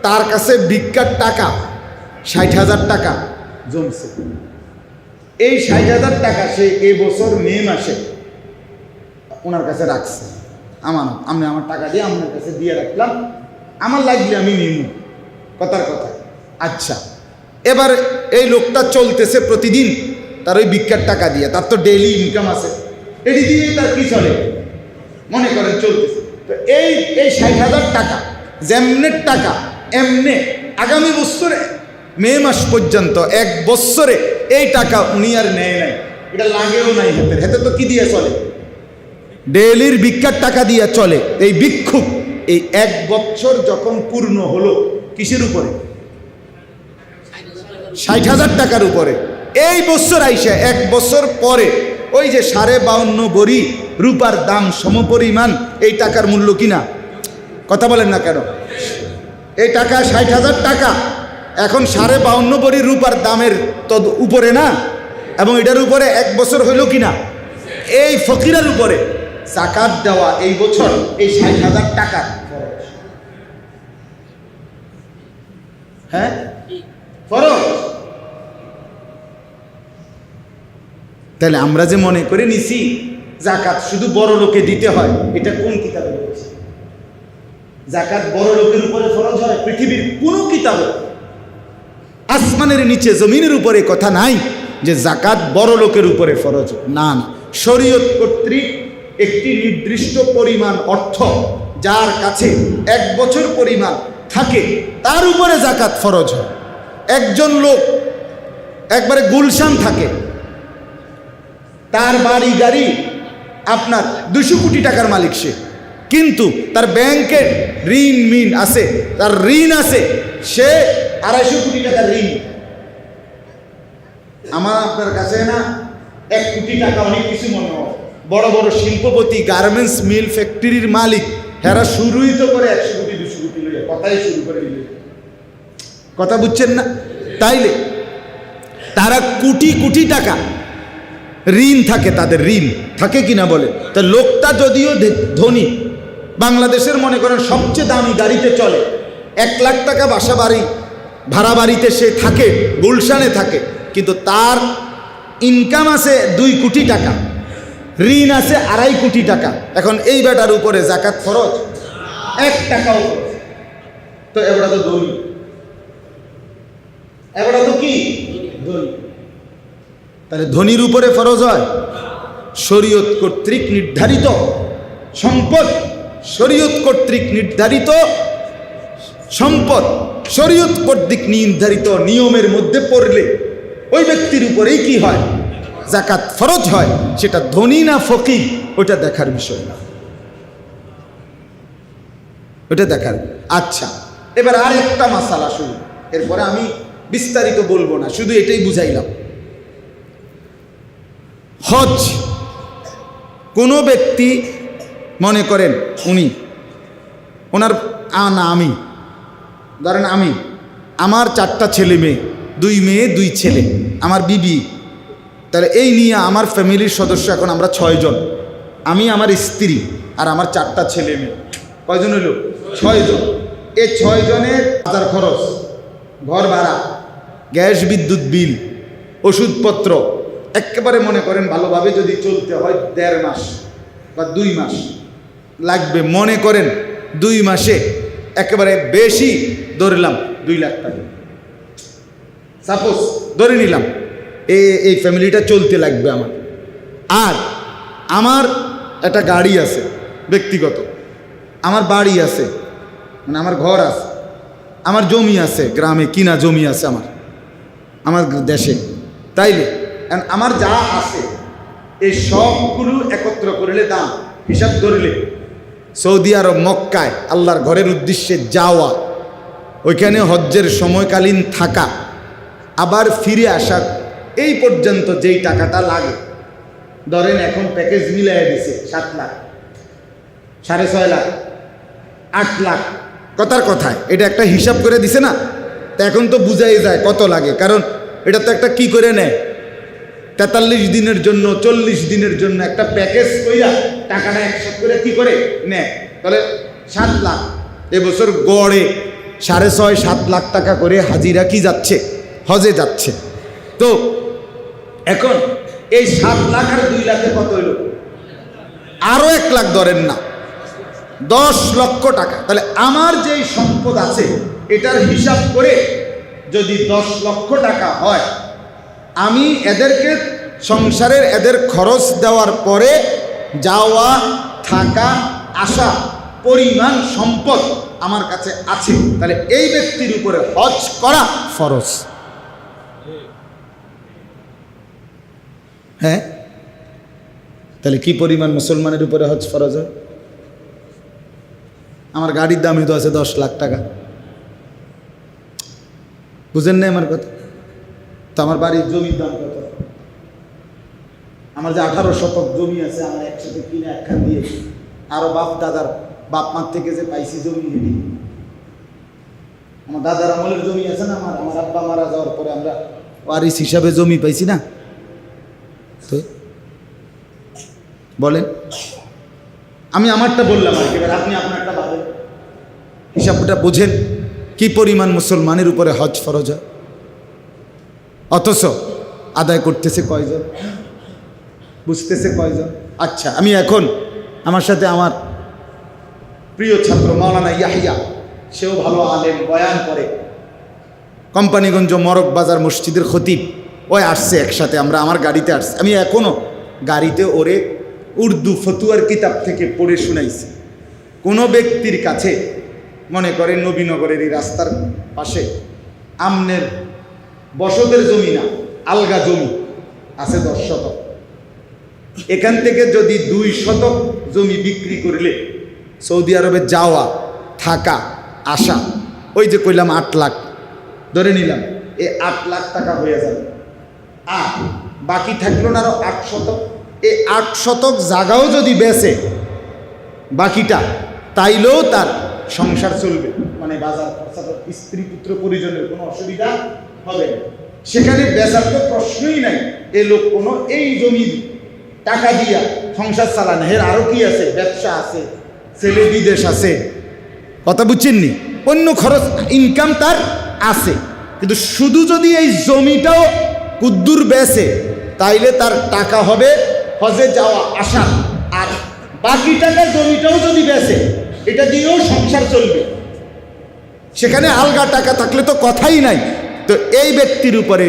তার কাছে ভিক্ষার টাকা 60,000 টাকা জমছে। এই 60,000 টাকা সে এই বছর মে মাসে ওনার কাছে রাখছে আমানত। আমি আমার টাকা দিয়ে আপনার কাছে দিয়ে রাখলাম, আমার লাগলে আমি নিব, কথার কথা। আচ্ছা, এবার এই লোকটা চলতেছে প্রতিদিন তার ওই ভিক্ষার টাকা দিয়ে, তার তো ডেইলি ইনকাম আছে, এটি দিয়ে তার কি চলে মনে করেন চলতেছে। তো এই 60,000 টাকা যেমনের টাকা এমনে আগামী বছরে মে মাস পর্যন্ত 1 বছরে এই টাকা উনি আর নেয় নাই, এটা লাগেও নাই হাতের। হাতে তো কি দিয়ে চলে? ডেইলির ভিক্ষার টাকা দিয়ে চলে। এই ভিক্ষুক এই 1 বছর যখন পূর্ণ হলো, কিসের উপরে? 60,000 টাকার উপরে। এই বছর আইসা 1 বছর পরে ওই যে 52.5 ভরি রূপার দাম সমপরিমাণ এই টাকার মূল্য কিনা? কথা বলেন না কেন? এই টাকা 60,000 টাকা, এখন 52.5 ভরি রূপার দামের তদ উপরে না, এবং এটার উপরে 1 বছর হইল কিনা? এই ফকিরের উপরে যাকাত দেওয়া এই বছর এই 60,000 টাকা। হ্যাঁ, ফরজ। তাহলে আমরা যে মনে করে নিছি জাকাত শুধু বড় লোকে দিতে হয়, এটা কোন কিতাবে বলছে? জাকাত বড় লোকের উপরে ফরজ হয়? পৃথিবীর কোনো কিতাবে, আসমানের নিচে জমিনের উপরে কথা নাই যে জাকাত বড় লোকের উপরে ফরজ। না না, শরীয়ত কর্তৃক একটি নির্দিষ্ট পরিমাণ অর্থ যার কাছে 1 বছর পরিমাণ থাকে তার উপরে জাকাত ফরজ হয়। একজন লোক একবারে গুলশান থাকে, তার বাড়ি গাড়ি আপনার 200 কোটি টাকার মালিক সে, কিন্তু তার ব্যাংকের ঋণ মিন আছে, তার ঋণ আছে, সে 250 কোটি টাকার ঋণ। আমার আপনার কাছে না 1 কোটি টাকা অনেক কিছু মনে হয়। বড় বড় শিল্পপতি, গার্মেন্টস মিল, ফ্যাক্টরির মালিক, হেরা শুরুই তো করে 100 কোটি 200 কোটি লইয়া কথাই শুরু করে দিল। কথা বুঝছেন না? তাইলে তারা কোটি কোটি টাকা ঋণ থাকে, তাদের ঋণ থাকে কিনা বলে। তা লোকটা যদিও ধনী, বাংলাদেশের মনে করেন সবচেয়ে দামি গাড়িতে চলে, 1 লাখ টাকা বাসা বাড়ি ভাড়া বাড়িতে সে থাকে, গুলশানে থাকে, কিন্তু তার ইনকাম আছে 2 কোটি টাকা, ঋণ আছে 2.5 কোটি টাকা। এখন এই বেটার উপরে জাকাত ফরজ? 1 টাকাও ফরজ। তো এবারে তো ধনী, এবারে তো কি ধনী। তাহলে ধনীর উপরে ফরজ হয়? শরীয়ত কর্তৃক নির্ধারিত সম্পদ, শরীয়ত কর্তৃক নির্ধারিত সম্পদ, শরীয়ত কর্তৃক নির্ধারিত নিয়মের মধ্যে পড়লে ওই ব্যক্তির উপরেই কি হয়? জাকাত ফরজ হয়। সেটা ধনী না ফকির ওটা দেখার বিষয় না, ওটা দেখার। আচ্ছা, এবার আর একটা মাসালা শুরু, এরপরে আমি বিস্তারিত বলবো না, শুধু এটাই বুঝাইলাম। হজ কোনো ব্যক্তি মনে করেন ওনার আমি ধরেন আমার 4টা ছেলে মেয়ে, 2 মেয়ে 2 ছেলে, আমার বিবি, তাহলে এই নিয়ে আমার ফ্যামিলির সদস্য এখন আমরা 6 জন, আমি, আমার স্ত্রী আর আমার 4টা ছেলে মেয়ে। কয়জন হইল? 6 জন। এই 6 জনের বাজার খরচ, ঘর ভাড়া, গ্যাস বিদ্যুৎ বিল, ওষুধপত্র, একেবারে মনে করেন ভালোভাবে যদি চলতে হয় 1.5 মাস বা 2 মাস লাগবে। মনে করেন 2 মাসে একেবারে বেশি ধরলাম 2 লাখ টাকা, সাপোজ ধরে নিলাম এই ফ্যামিলিটা চলতে লাগবে আমার। আর আমার একটা গাড়ি আছে ব্যক্তিগত, আমার বাড়ি আছে, মানে আমার ঘর আছে, আমার জমি আছে, গ্রামে কিনা জমি আছে আমার দেশে। তাইলে আমার যা আছে এই সবগুলো একত্র করলে দাম হিসাব ধরলে সৌদি আরব মক্কায় আল্লাহর ঘরের উদ্দেশ্যে যাওয়া, ওইখানে হজ্জের সময়কালীন থাকা, আবার ফিরে আসা, এই পর্যন্ত যেই টাকাটা লাগে, ধরেন এখন প্যাকেজ মিলাই দিছে 7 লাখ, 6.5 লাখ, 8 লাখ, কথার কথায় এটা একটা হিসাব করে দিছে না। তা এখন তো বুঝাই যায় কত লাগে, কারণ এটা তো একটা কি করে নেয়, 43 দিনের জন্য 40 দিনের জন্য একটা প্যাকেজ কইরা টাকাটা একসাথে করে কি করে নেয়। তাহলে 7 লাখ, এবছর গড়ে 6.5-7 লাখ টাকা করে হাজিরা কি যাচ্ছে, হজে যাচ্ছে। তো এখন এই 7 লাখ আর 2 লাখে কত হইল? আরো 1 লাখ ধরেন না, 10 লক্ষ টাকা। তাহলে আমার যেই সম্পদ আছে এটার হিসাব করে যদি 10 লক্ষ টাকা হয়, আমি এদেরকে সংসারের এদের খরচ দেওয়ার পরে যাওয়া থাকা আসা পরিমাণ সম্পদ আমার কাছে আছে, তাহলে এই ব্যক্তির উপরে হজ করা ফরজ। হ্যাঁ, তাহলে কি পরিমাণ মুসলমানের উপরে হজ ফরজ হয়? আমার গাড়ির দামই তো আছে 10 লাখ টাকা, বুঝেন না আমার কথা? তো আমার বাড়ির জমির দাম কত? আমার যে 18 শতক জমি আছে, আমার একসাথে কিনে একখান দিয়েছি, আরো বাপ দাদার বাপ মার থেকে যে পাইছি জমি, হেঁটে আমার দাদার আমলের জমি আছে না, আমার আব্বা মারা যাওয়ার পরে আমরা ওয়ারিস হিসাবে জমি পাইছি না। তো বলেন, আমি আমারটা বললাম আর কি, এবার আপনি আপনারটা ভাবেন, হিসাবটা বোঝেন কি পরিমাণ মুসলমানের উপরে হজ ফরজ হয়, অথচ আদায় করতেছে কয়জন? বুঝতেছে কয়জন? আচ্ছা, আমি এখন আমার সাথে আমার প্রিয় ছাত্র মাওলানা ইয়াহিয়া, সেও ভালো আলেম, বয়ান করে, কোম্পানিগঞ্জ মরক বাজার মসজিদের খতিব, ওই আসছে একসাথে, আমরা আমার গাড়িতে আসছি। আমি এখনও গাড়িতে ওরে উর্দু ফতুয়ার কিতাব থেকে পড়ে শুনাইছি। কোনো ব্যক্তির কাছে, মনে করেন নবীনগরের এই রাস্তার পাশে আমনের বসতের জমি না, আলগা জমি আছে 10 শতক, এখান থেকে যদি 2 শতক জমি বিক্রি করলে সৌদি আরবে যাওয়া, থাকা, আসা, ওই যে কইলাম 8 লাখ ধরে নিলাম, এই 8 লাখ টাকা হয়ে যাবে। আর বাকি থাকলো না আরো 8 শতক। এই 8 শতক জায়গাও যদি বেচে বাকিটা, তাইলেও তার সংসার চলবে, মানে বাজার খরচা, স্ত্রী পুত্র পরিজনের কোনো অসুবিধা হবে না। সেখানে বেচার তো প্রশ্নই নাই। এ লোক কোনো এই জমির টাকা দিয়া সংসার চালান, এর আরও কি আছে, ব্যবসা আছে, ছেলে বিদেশ আছে, কথা বুঝছেননি, অন্য খরচ ইনকাম তার আছে। কিন্তু শুধু যদি এই জমিটাও কুদ্দুর বেচে, তাইলে তার টাকা হবে হজে যাওয়া আসা, আর বাকি টাকা জমিটাও যদি বেচে, এটা দিয়েও সংসার চলবে। সেখানে আলগা টাকা থাকলে তো কথাই নাই। তো এই ব্যক্তির উপরে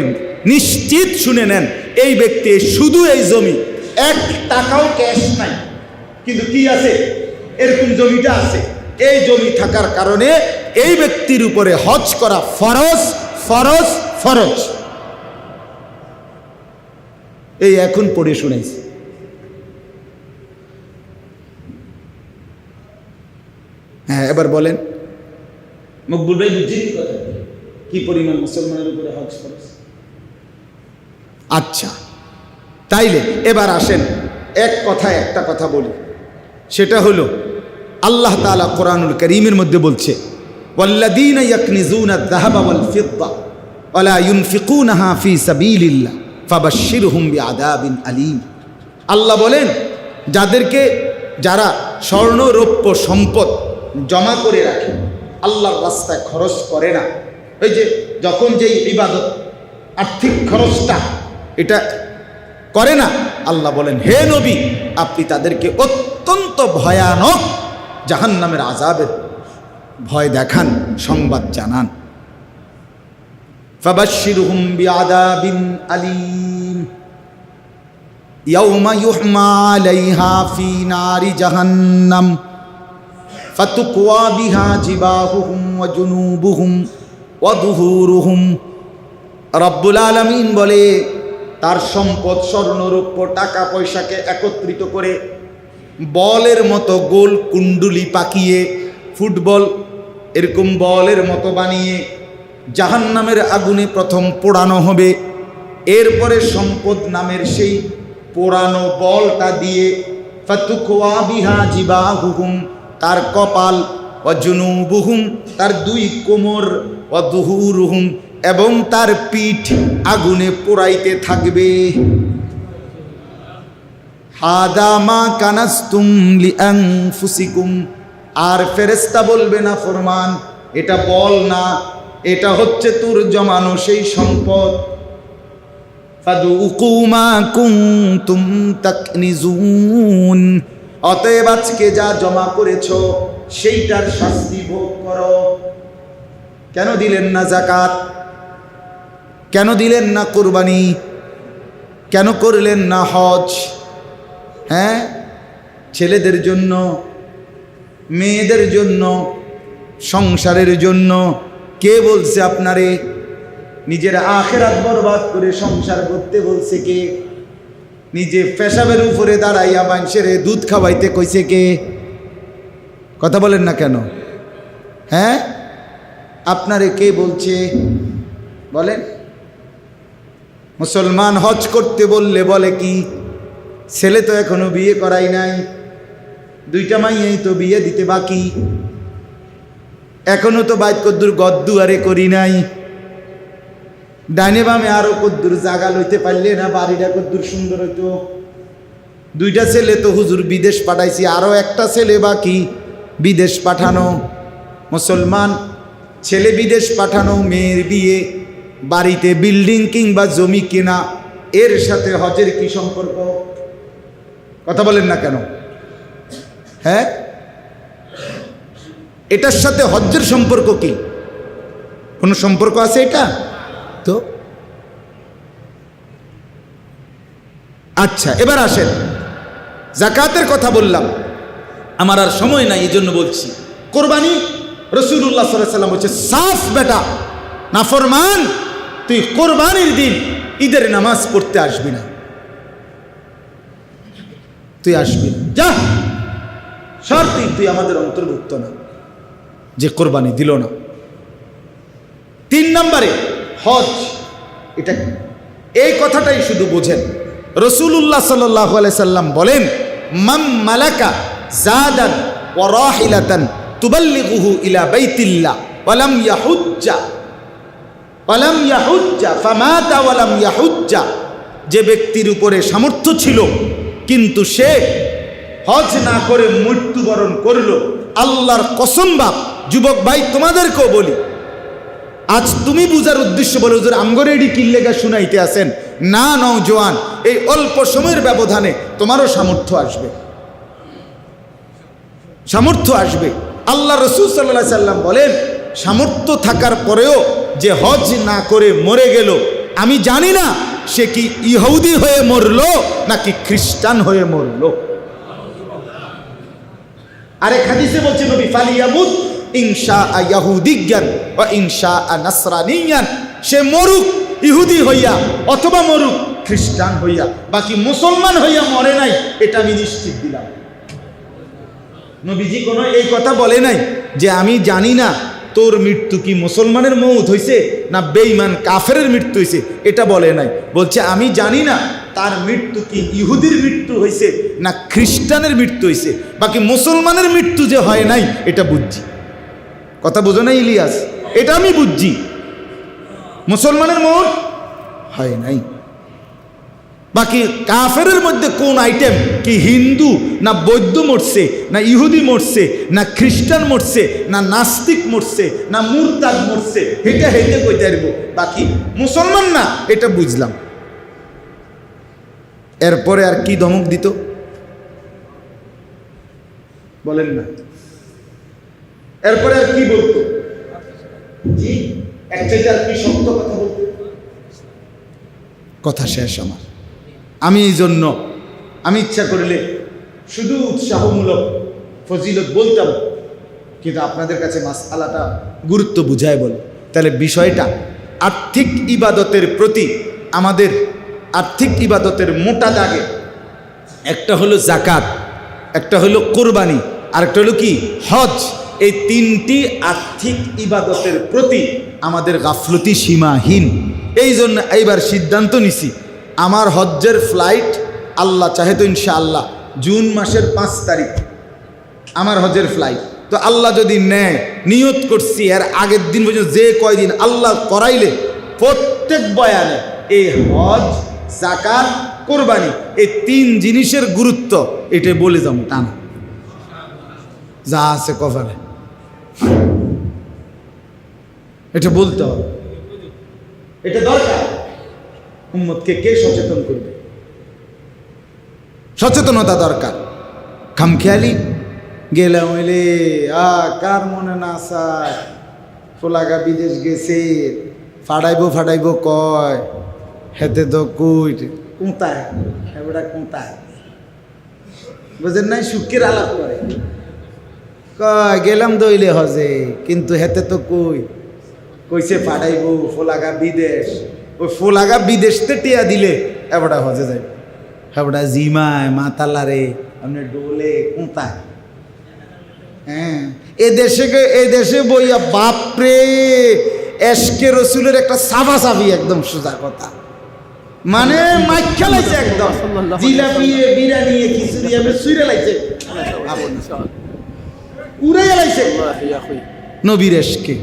নিশ্চিত শুনে নেন, এই ব্যক্তি শুধু এই জমি, 1 টাকাও ক্যাশ নাই, কিন্তু কি আছে, এরকম জমিটা আছে। এই জমি থাকার কারণে এই ব্যক্তির উপরে হজ করা ফরজ, ফরজ, ফরজ। এই এখন পড়ে শুনেছি। হ্যাঁ, এবার বলেন মকবুল ভাই, বুঝছেন কথা কি পরিমাণ মুসলমানের উপরে হজ ফরজ? আচ্ছা, তাইলে এবার আসেন একটা কথা বলি, সেটা হলো আল্লাহ তাআলা কোরআনুল কারীমের মধ্যে বলছে, ওয়াল্লাযীনা ইয়াকনিজুনা আয-যাহাবা ওয়াল ফিদ্দা ওয়া লা ইউনফিকুনাহা ফী সাবিলিল্লাহ ফাবাশশিরহুম বিআযাবিন আলীম। আল্লাহ বলেন, যারা স্বর্ণ রৌপ্য সম্পদ জমা করে রাখে, আল্লাহর রাস্তায় খরচ করে না, ওই যে যখন যেই ইবাদত আর্থিক খরচটা এটা করে না, আল্লাহ বলেন, হে নবী, আপনি তাদেরকে অত্যন্ত ভয়ানক জাহান্নামের আযাবের ভয় দেখান, সংবাদ জানান। ফাবাশশিরহুম বিআযাবিন আলীম ইয়াওমা ইউহমা আলাইহা ফী নারি জাহান্নাম ফাতুকওয়া বিহা জিবাহুহুম ওয়া জুনুবুহুম ওয়া যুহুরুহুম। রব্বুল আলামিন বলে, তার সম্পদ স্বর্ণরৌপ্য টাকা পয়সাকে একত্রিত করে বলের মতো গোল কুণ্ডুলি পাকিয়ে, ফুটবল এরকম বলের মতো বানিয়ে জাহান্নামের আগুনে প্রথম পোড়ানো হবে। এরপরে সম্পদ নামের সেই পোড়ানো বলটা দিয়ে ফাতুকওয়া বিহা জিবাহুহুম, তার কপাল, ওয়া জুনুবুহুম, তার 2 কোমর, ওয়া যুহুরুহুম, এবং তার পিঠ আগুনে পোড়াইতে থাকবে। হাদা মা কানাস্তুম লিআনফুসিকুম। আর ফেরেশতা বলবে না ফরমান, এটা বল না, এটা হচ্ছে তোর জমানো সেই সম্পদ। ফাদুকু মা কুনতুম তাকনিজুন। অতএব আজকে যা জমা করেছো সেইটার শাস্তি ভোগ করো। কেন দিলেন না যাকাত? কেন দিলেন না কুরবানি? কেন করলেন না হজ? হ্যাঁ, ছেলেদের জন্য, মেয়েদের জন্য, সংসারের জন্য। কে বলছে আপনারে নিজের আখিরাত বরবাদ করে সংসার করতে বলছে? কে? নিজে পেশাবের উপরে দাঁড়াইয়া মানুষের দুধ খাওয়াইতে কইছে কে? কথা বলেন না কেন? হ্যাঁ, আপনারে কে বলছে বলেন? মুসলমান হজ করতে বললে বলে কি, ছেলে তো এখনো বিয়ে করাই নাই, 2টা মাইয়াই তো বিয়ে দিতে বাকি, এখনো তো বাইত কদ্দুর গদ্দুয়ারে করি নাই, ডাইনে বামে আরো কদ্দুর জাগা লইতে পারলে না, বাড়িটা কদ্দুর সুন্দর হইতো, 2টা ছেলে তো হুজুর বিদেশ পাঠাইছি, আরো একটা ছেলে বাকি বিদেশ পাঠানো। মুসলমান ছেলে বিদেশ পাঠানো, মেয়ের বিয়ে, বাড়িতে বিল্ডিং কিংবা জমি কেনা, এর সাথে হজের কি সম্পর্ক? কথা বলেন না কেন? হ্যাঁ, এটার সাথে হজ্জের সম্পর্ক কি? কোনো সম্পর্ক আছে এটা? তো আচ্ছা, এবার আসেন, যাকাতের কথা বললাম, আমার আর সময় নাই এই জন্য বলছি। কোরবানি, রাসূলুল্লাহ সাল্লাল্লাহু আলাইহি ওয়াসাল্লাম বলছে, সাফ বেটা নাফরমান, তুই কোরবানির দিন ঈদের নামাজ পড়তে আসবি না, তুই আসবি না, যা, শর্তই তুই আমাদের অন্তর্ভুক্ত না, যে কোরবানি দিল না। 3 নম্বরে হজ, এটা এই কথাটাই শুধু বোঝেন। রাসূলুল্লাহ সাল্লাল্লাহু আলাইহি সাল্লাম বলেন, মান মালাকা জাদান ওয়া রাহিলাতান তুবাল্লিগুহু ইলা বাইতিল্লাহ ওয়া লাম ইয়াহুজ্জা ফামাতা ওয়া লাম ইয়াহুজ্জা, যে ব্যক্তির উপরে সামর্থ্য ছিল কিন্তু সে হজ না করে মৃত্যুবরণ করলো, আল্লাহর কসম বাপ, যুবক ভাই তোমাদেরকেও বলি, আজ তুমি বুঝার উদ্দেশ্য বলে হুজুর আমগরে এডি কিল্লেগা শুনাইতে আসেন না, নওজোয়ান, এই অল্প সময়ের ব্যবধানে তোমারও সামর্থ্য আসবে, সামর্থ্য আসবে। আল্লাহ রাসূল সাল্লাল্লাহু আলাইহি সাল্লাম বলেন, সামর্থ্য থাকার পরেও যে হজ না করে মরে গেল, আমি জানি না সে কি ইহুদি হয়ে মরলো নাকি খ্রিস্টান হয়ে মরলো। আরেক হাদিসে বলছে নবী, ফালিয়ামুত ইনশাআ ইয়াহুদিয়ান ওয়া ইনশাআ নাসরানিয়ান, সে মরুক ইহুদি হইয়া অথবা মরুক খ্রিস্টান হইয়া, বাকি মুসলমান হইয়া মরে নাই, এটা আমি নিশ্চিত দিলাম। নবীজি কোনো এই কথা বলে নাই যে আমি জানি না তোর মৃত্যু কি মুসলমানের মৌত হইছে না বেঈমান কাফেরের মৃত্যু হইছে, এটা বলে নাই। বলছে আমি জানি না তার মৃত্যু কি ইহুদির মৃত্যু হইছে না খ্রিস্টানের মৃত্যু হইছে, বাকি মুসলমানের মৃত্যু যে হয় নাই এটা বুঝছি। কথা বুঝো না ইলিয়াস? এটা আমি বুঝছি, মুসলমানের মৌত হয় নাই। বাকি কাফেরের মধ্যে কোন আইটেম, কি হিন্দু না বৌদ্ধ মরছে না ইহুদি মরছে না খ্রিস্টান মরছে না নাস্তিক মরছে না মুরতাদ মরছে, এটা হেঁটে কইতে পারবো, বাকি মুসলমান না এটা বুঝলাম। এরপরে আর কি ধমক দিত বলেন না? এরপরে আর কি বলতো? জি, একটাই আর কি সত্য কথা বলতো? কথা শেষ আমার। আমি এই জন্য আমি ইচ্ছা করলে শুধু উৎসাহমূলক ফজিলত বলতাম, কিন্তু আপনাদের কাছে মাসআলাটা গুরুত্ব বুঝায় বল। তাহলে বিষয়টা আর্থিক ইবাদতের প্রতি, আমাদের আর্থিক ইবাদতের মোটা দাগে একটা হলো যাকাত, একটা হলো কোরবানি, আর একটা হলো কি হজ। এই 3টি আর্থিক ইবাদতের প্রতি আমাদের গাফলতি সীমাহীন। এই জন্য এইবার সিদ্ধান্ত নিছি, আমার হজ্জের ফ্লাইট আল্লাহ চাহে তো ইনশাআল্লাহ জুন মাসের 5 তারিখ আমার হজ্জের ফ্লাইট। তো আল্লাহ যদি নেয়, নিয়ত করছি এর আগের দিন পর্যন্ত যে কয়দিন আল্লাহ করাইলে প্রত্যেক বয়ানে এই হজ, যাকাত, কোরবানি, এই 3 জিনিসের গুরুত্ব এটা বলে যাবো টানা, যা আছে কপালে এটা বলতে হবে, এটা দরকার। উম্মতকে কে সচেতন করবে? সচেতনতা দরকার। খামখেয়ালি গেলাম হইলে কার মনে না চায়, ফোলাগা বিদেশ গেছে, ফাড়াইব কয়, হেতে তো কুইট কোঁতায়, এবারে কোঁতায়, বুঝেন নাই? সুখের আলাপ করে কয় গেলাম দইলে হজে, কিন্তু হেতে তো কইছে ফাড়াইব ফোলাগা বিদেশ। ওই ফোলাগা বিদেশতে টিয়া দিলে এবারটা হজে যাই, এবারটা জিমায় মাতালারে আপনি ডোলে কোঁতায়। হ্যাঁ, এ দেশে বইয়া বাপরে এশকে রসুলের একটা সাফাসাফি, একদম সোজা কথা, মানে মাইক খেলাইছে একদম, জিলাপি বিরিয়ানি খিচুড়ি আমি সুইরে লাইছে, উড়ে গেলাইছে নবীর এশকে।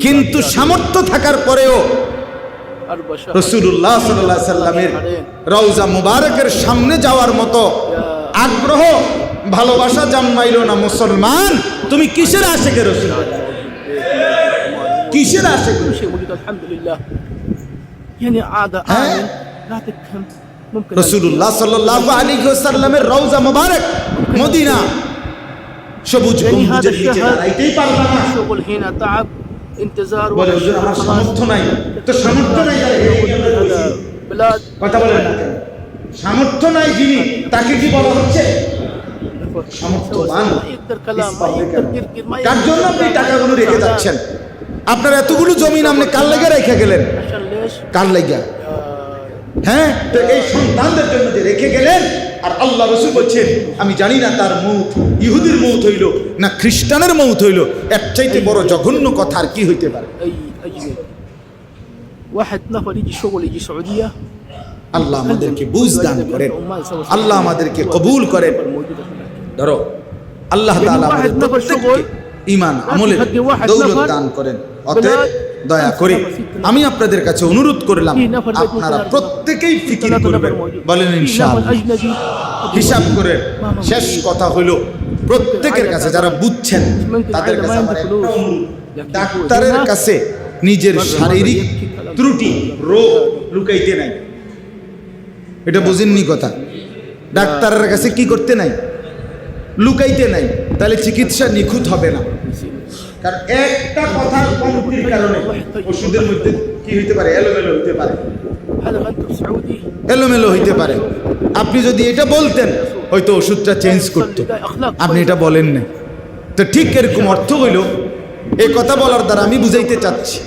কিন্তু সামর্থ্য থাকার পরেও রাসূলুল্লাহ সাল্লাল্লাহু আলাইহি সাল্লামের রওজা মুবারকের সামনে যাওয়ার মতো আগ্রহ ভালোবাসা জন্মাইল না। মুসলমান, তুমি কিসের আশিকে রাসূল? কিসের আশিক? الحمد لله يعني عادة لا تفهم রাসূলুল্লাহ সাল্লাল্লাহু আলাইহি ওয়াসাল্লামের রওজা মুবারক মদিনা সবুজ গম্বুজের নিচে দাঁড়াইতেই পারবা না। বলে হুজুর আমার সামর্থ্য নাই, তো সামর্থ্য নাই কথা বলেন না কেন? সামর্থ্য নাই যিনি, তাকে কি বলা হচ্ছে সামর্থ্যবান? কার জন্য আপনি টাকাগুলো রেখে যাচ্ছেন? আপনার এতগুলো জমিন আপনি কার লাগা রেখে গেলেন? কার লাগা? হ্যাঁ, তো এই সন্তানদের জন্য যে রেখে গেলেন। আর আল্লাহ রাসূল বলছেন আমি জানি না তার মউত ইহুদির মউত হইল না খ্রিস্টানের মউত হইল, এর চাইতে বড় জঘন্য কথা আর কি হইতে পারে? আল্লাহ আমাদেরকে বুঝ দান করেন, আল্লাহ আমাদেরকে কবুল করেন। ধরো আল্লাহ তাআলা আমাদের প্রত্যেককে ঈমান আমলের দৌলত দান করেন। অতএব দয়া করে আমি আপনাদের কাছে অনুরোধ করলাম আপনারা প্রত্যেকেই ফিকির করবেন, বলেন ইনশাআল্লাহ। হিসাব করে শেষ কথা হলো প্রত্যেকের কাছে যারা বুঝছেন তাদের কাছে আমার একটা অনুরোধ, ডাক্তারের কাছে নিজের শারীরিক ত্রুটি রোগ লুকাইতে নাই। এটা বুঝেননি কথা? ডাক্তারের কাছে কি করতে নাই? লুকাইতে নাই। তাহলে চিকিৎসা নিখুঁত হবে না। কারণ একটা কথার কমতির কারণে ওষুধের মধ্যে কি হইতে পারে? এলোমেলো হইতে পারে, এলোমেলো হইতে পারে। আপনি যদি এটা বলতেন হয়তো ওষুধটা চেঞ্জ করতো, আপনি এটা বলেন না। তো ঠিক এরকম অর্থ হইল এই কথা বলার দ্বারা আমি বুঝাইতে চাচ্ছি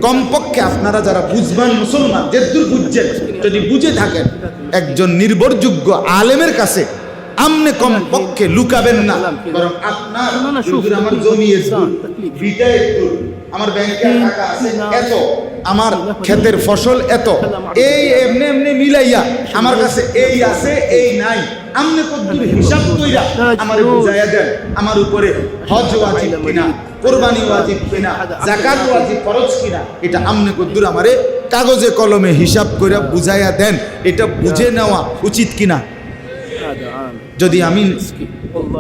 কমপক্ষে আপনারা যারা বুঝবান মুসলমান, যেদূর বুঝছেন, যদি বুঝে থাকেন একজন নির্ভরযোগ্য আলেমের কাছে আমনে কমপক্ষে লুকাবেন না, বরং আপনার আমার জমি ভিটা একটু, আমার ব্যাংকে টাকা আছে এত, আমার ক্ষেতের ফসল এত, এই এমনি এমনি মিলাইয়া আমার কাছে এই আছে এই নাই, আমনে কদ্দুর হিসাব কইরা আমারে বুঝাইয়া দেন আমার উপরে হজ ওয়াজিব কিনা, কুরবানি ওয়াজিব কিনা, যাকাত ওয়াজিব ফরজ কিনা, এটা আমনে কদ্দুর আমারে কাগজে কলমে হিসাব কইরা বুঝাইয়া দেন। এটা বুঝে নেওয়া উচিত কিনা? যদি আমি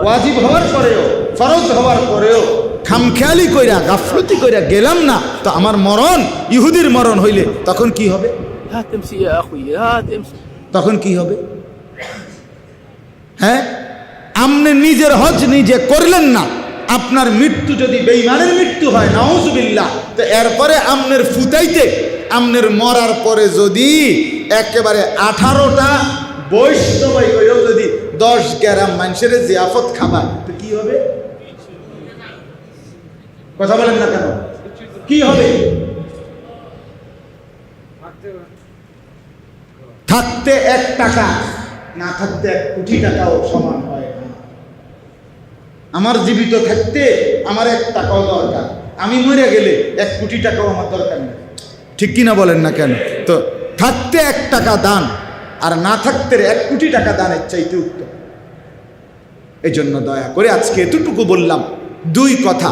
ওয়াজিব হওয়ার পরেও ফরজ হওয়ার পরেও খামখেয়ালি কইরা গাফলতি কইরা গেলাম না, তো আমার মরণ ইহুদির মরণ হইলে তখন কি হবে? তখন কি হবে? হ্যাঁ, আপনি নিজের হজ নিজে করলেন না, আপনার মৃত্যু যদি বেঈমানের মৃত্যু হয় নাউজুবিল্লাহ, তো এরপরে আমনের ফুতাইতে আমনের মরার পরে যদি একেবারে 18টা বৈষ্ণবাই হইলেও যদি 10 গ্রাম মানুষের জিয়াফত খাবার, তো কি হবে? কথা বলেন না কেন? কি হবে? থাকতে 1 টাকা, না থাকতে 1 কোটি টাকাও সমান হয় না। আমার জীবিত থাকতে আমার 1 টাকাও দরকার, আমি মরে গেলে 1 কোটি টাকাও আমার দরকার নেই। ঠিক কিনা বলেন না কেন? তো থাকতে 1 টাকা দান আর না থাকতে 1 কোটি টাকা দানের চাইতে উত্তম। এই জন্য দয়া করে আজকে এতটুকু বললাম, 2 কথা।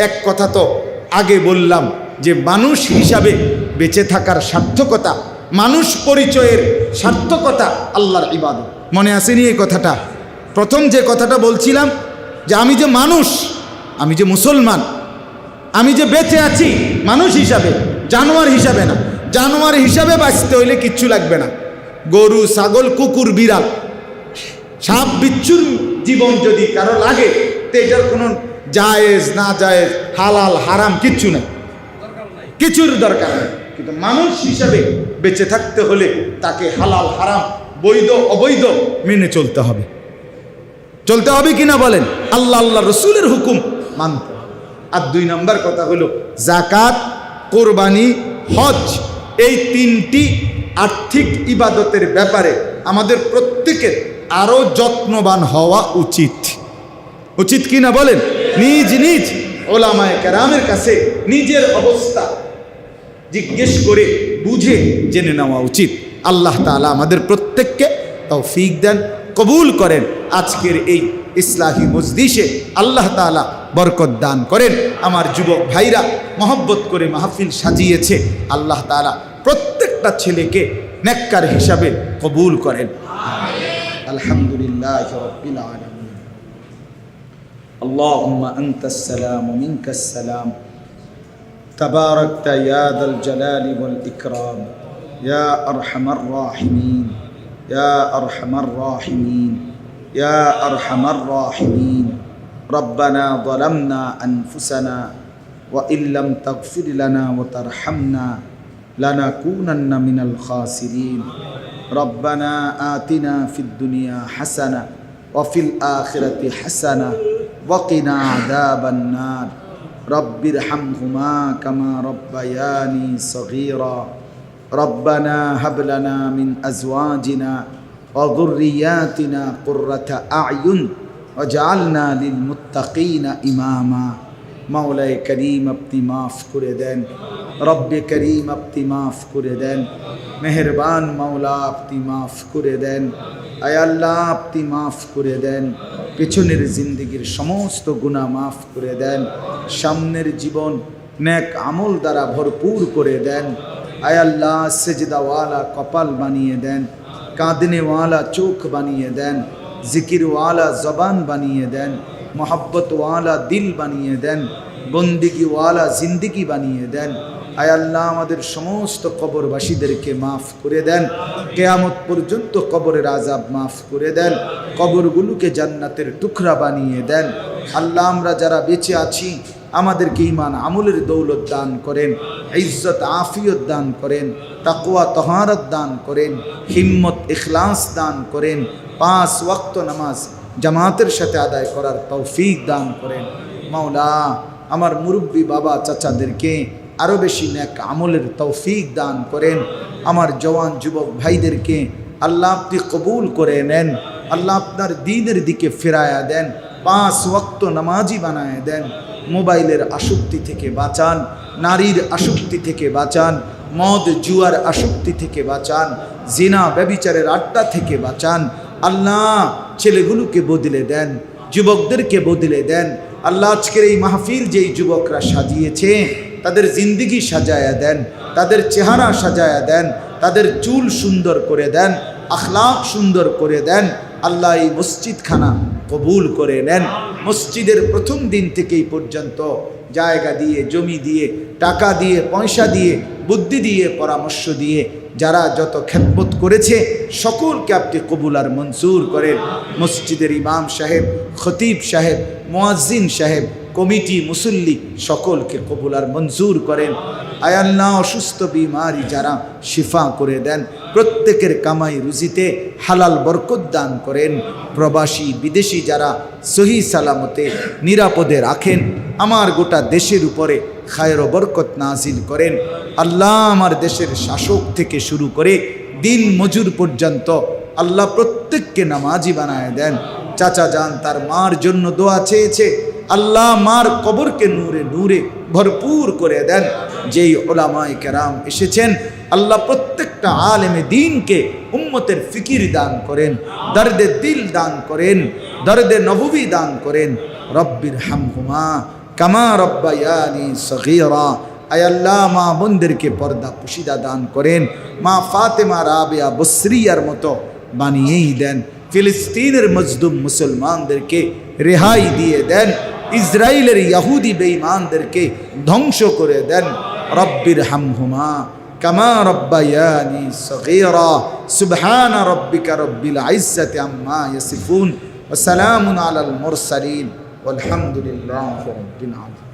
এক কথা তো আগে বললাম যে মানুষ হিসাবে বেঁচে থাকার সার্থকতা, মানুষ পরিচয়ের সার্থকতা আল্লাহর ইবাদত। মনে আসেনি এই কথাটা? প্রথম যে কথাটা বলছিলাম যে আমি যে মানুষ, আমি যে মুসলমান, আমি যে বেঁচে আছি মানুষ হিসাবে, জানোয়ার হিসাবে না। জানোয়ার হিসাবে বাঁচতে হইলে কিচ্ছু লাগবে না। গরু, ছাগল, কুকুর, বিড়াল, সাপ বিচ্ছুর জীবন যদি কারো লাগে, তো এটার কোনো জায়েজ না জায়েজ, হালাল হারাম কিচ্ছু নেই, কিছুর দরকার নেই। কিন্তু মানুষ হিসাবে বেঁচে থাকতে হলে তাকে হালাল হারাম, বৈধ অবৈধ মেনে চলতে হবে। চলতে হবে কিনা বলেন? আল্লাহ আল্লাহ রসুলের হুকুম মানতে হবে। আর 2 নম্বর কথা হলো যাকাত, কোরবানি, হজ, এই 3টি আর্থিক ইবাদতের ব্যাপারে আমাদের প্রত্যেকের আরো যত্নবান হওয়া উচিত। উচিত কিনা বলেন? নিজ নিজ ওলামায়ে কেরামের কাছে নিজের অবস্থা জিজ্ঞেস করে বুঝে জেনে নেওয়া উচিত। আল্লাহ তাআলা আমাদের প্রত্যেককে তৌফিক দেন, কবুল করেন। আজকের এই ইসলাহি মজলিসে আল্লাহ তাআলা বরকত দান করেন। আমার যুবক ভাইরা মহব্বত করে মাহফিল সাজিয়েছে, আল্লাহ তাআলা প্রত্যেকটা ছেলেকে নেককার হিসাবে কবুল করেন। আলহামদুলিল্লাহি রাব্বিল আলামিন। আল্লাহুম্মা আনতাস সালাম ওয়া মিনকাস সালাম। তাবারাকতা ইয়া যাল জালালি ওয়াল ইকরাম ইয়া আরহামার রাহিমিন। ইয়া আরহামার রাহিমিন ইয়া আরহামার রাহিমিন রব্বানা যালামনা আনফুসানা ওয়া ইল্লাম তাগফির লানা ওয়া তারহামনা লানাকুনান্না মিনাল খাসিরিন রব্বানা আতিনা ফিদ দুনিয়া হাসানা ওয়া ফিল আখিরাতি হাসানা ওয়া কিনা আযাবান নার রব্বিরহামহুমা কামা রব্বায়ানি সগীরা রব্বানা হাব লানা মিন আজওয়াজিনা ওয়া যুররিয়াতিনা কুররাতা আ'য়ুন ওয়াজআলনা লিল মুত্তাকিনা ইমামা। মাওলায়ে করিম আপনি মাফ করে দেন, রব্বে করিম আপনি মাফ করে দেন, মেহেরবান মাওলা আপনি মাফ করে দেন, আয় আল্লাহ আপনি মাফ করে দেন, পেছনের জিন্দগির সমস্ত গুনাহ মাফ করে দেন, সামনের জীবন নেক আমল দ্বারা ভরপুর করে দেন, আয় আল্লাহ সেজদাওয়ালা কপাল বানিয়ে দেন, কাঁদনেওয়ালা চোখ বানিয়ে দেন, জিকিরওয়ালা জবান বানিয়ে দেন, মোহাব্বতওয়ালা দিল বানিয়ে দেন, বন্দিগিওয়ালা জিন্দিগি বানিয়ে দেন। আয় আল্লাহ আমাদের সমস্ত কবরবাসীদেরকে মাফ করে দেন, কিয়ামত পর্যন্ত কবরের আযাব মাফ করে দেন, কবরগুলোকে জান্নাতের টুকরা বানিয়ে দেন। আল্লাহ আমরা যারা বেঁচে আছি আমাদেরকে ঈমান আমলের দৌলত দান করেন, ইজ্জত আফিয়ত দান করেন, তাকওয়া তহারত দান করেন, হিম্মত ইখলাস দান করেন, 5 ওয়াক্ত নামাজ জামাতের সাথে আদায় করার তৌফিক দান করেন। মাওলা আমার মুরব্বী বাবা চাচাদেরকে আরও বেশি নেক আমলের তৌফিক দান করেন। আমার জওয়ান যুবক ভাইদেরকে আল্লাহ আপনি কবুল করে নেন, আল্লাহ আপনার দ্বীনের দিকে ফেরায়া দেন, 5 ওয়াক্ত নামাজি বানায় দেন, মোবাইলের আসক্তি থেকে বাঁচান, নারীর আসক্তি থেকে বাঁচান, মদ জুয়ার আসক্তি থেকে বাঁচান, জিনা ব্যভিচারের আড্ডা থেকে বাঁচান। আল্লাহ ছেলেগুলোকে বদলে দেন, যুবকদেরকে বদলে দেন। আল্লাহ আজকের এই মাহফিল যেই যুবকরা সাজিয়েছে তাদের জিন্দিগি সাজায়া দেন, তাদের চেহারা সাজায়া দেন, তাদের চুল সুন্দর করে দেন, আখলাক সুন্দর করে দেন। আল্লাহ এই মসজিদখানা কবুল করে নেন। মসজিদের প্রথম দিন থেকেই পর্যন্ত জায়গা দিয়ে, জমি দিয়ে, টাকা দিয়ে, পয়সা দিয়ে, বুদ্ধি দিয়ে, পরামর্শ দিয়ে যারা যত খেদমত করেছে সকলকে আপনি কবুল আর মঞ্জুর করেন। মসজিদের ইমাম সাহেব, খতিব সাহেব, মুয়াজ্জিন সাহেব, কমিটি, মুসল্লি সকলকে কবুল আর মঞ্জুর করেন। আয় আল্লাহ অসুস্থ বিমারি যারা শিফা করে দেন, প্রত্যেকের কামাই রুজিতে হালাল বরকত দান করেন। প্রবাসী বিদেশি যারা সহি সালামতে নিরাপদে রাখেন, আমার গোটা দেশের উপরে খায়ের ও বরকত নাজিল করেন। আল্লাহ আমার দেশের শাসক থেকে শুরু করে দিন মজুর পর্যন্ত আল্লাহ প্রত্যেককে নামাজি বানায় দেন। চাচা যান তার মার জন্য দোয়া চেয়েছে, আল্লাহ মার কবরকে নূরে নূরে ভরপুর করে দেন। যেই উলামায়ে কেরাম এসেছেন আল্লাহ প্রত্যেকটা আলেমে দ্বীনকে উম্মতের ফিকির দান করেন, দর্দে দিল দান করেন, দর্দে নববী দান করেন। রব্বিরহামহুমা কামা রব্বায়ানি সগীরা। আয় আল্লাহ মা বোনদেরকে পর্দা পুশিদা দান করেন, মা ফাতেমা রাবেয়া বসরিয়ার মতো বানিয়েই দেন। ফিলিস্তিনের মজলুম মুসলমানদেরকে রেহাই দিয়ে দেন, ইসরায়েলের ইহুদি বেঈমানদেরকে ধ্বংস করে দেন। রব্বিরহামহুমা কামা রব্বায়ানি সগীরা। সুবহানা রব্বিকা রব্বিল ইজ্জাতি আম্মা ইয়াসিফুন ওয়া সালামুন আলাল মুরসালিন ওয়ালহামদুলিল্লাহি রাব্বিল আলামিন।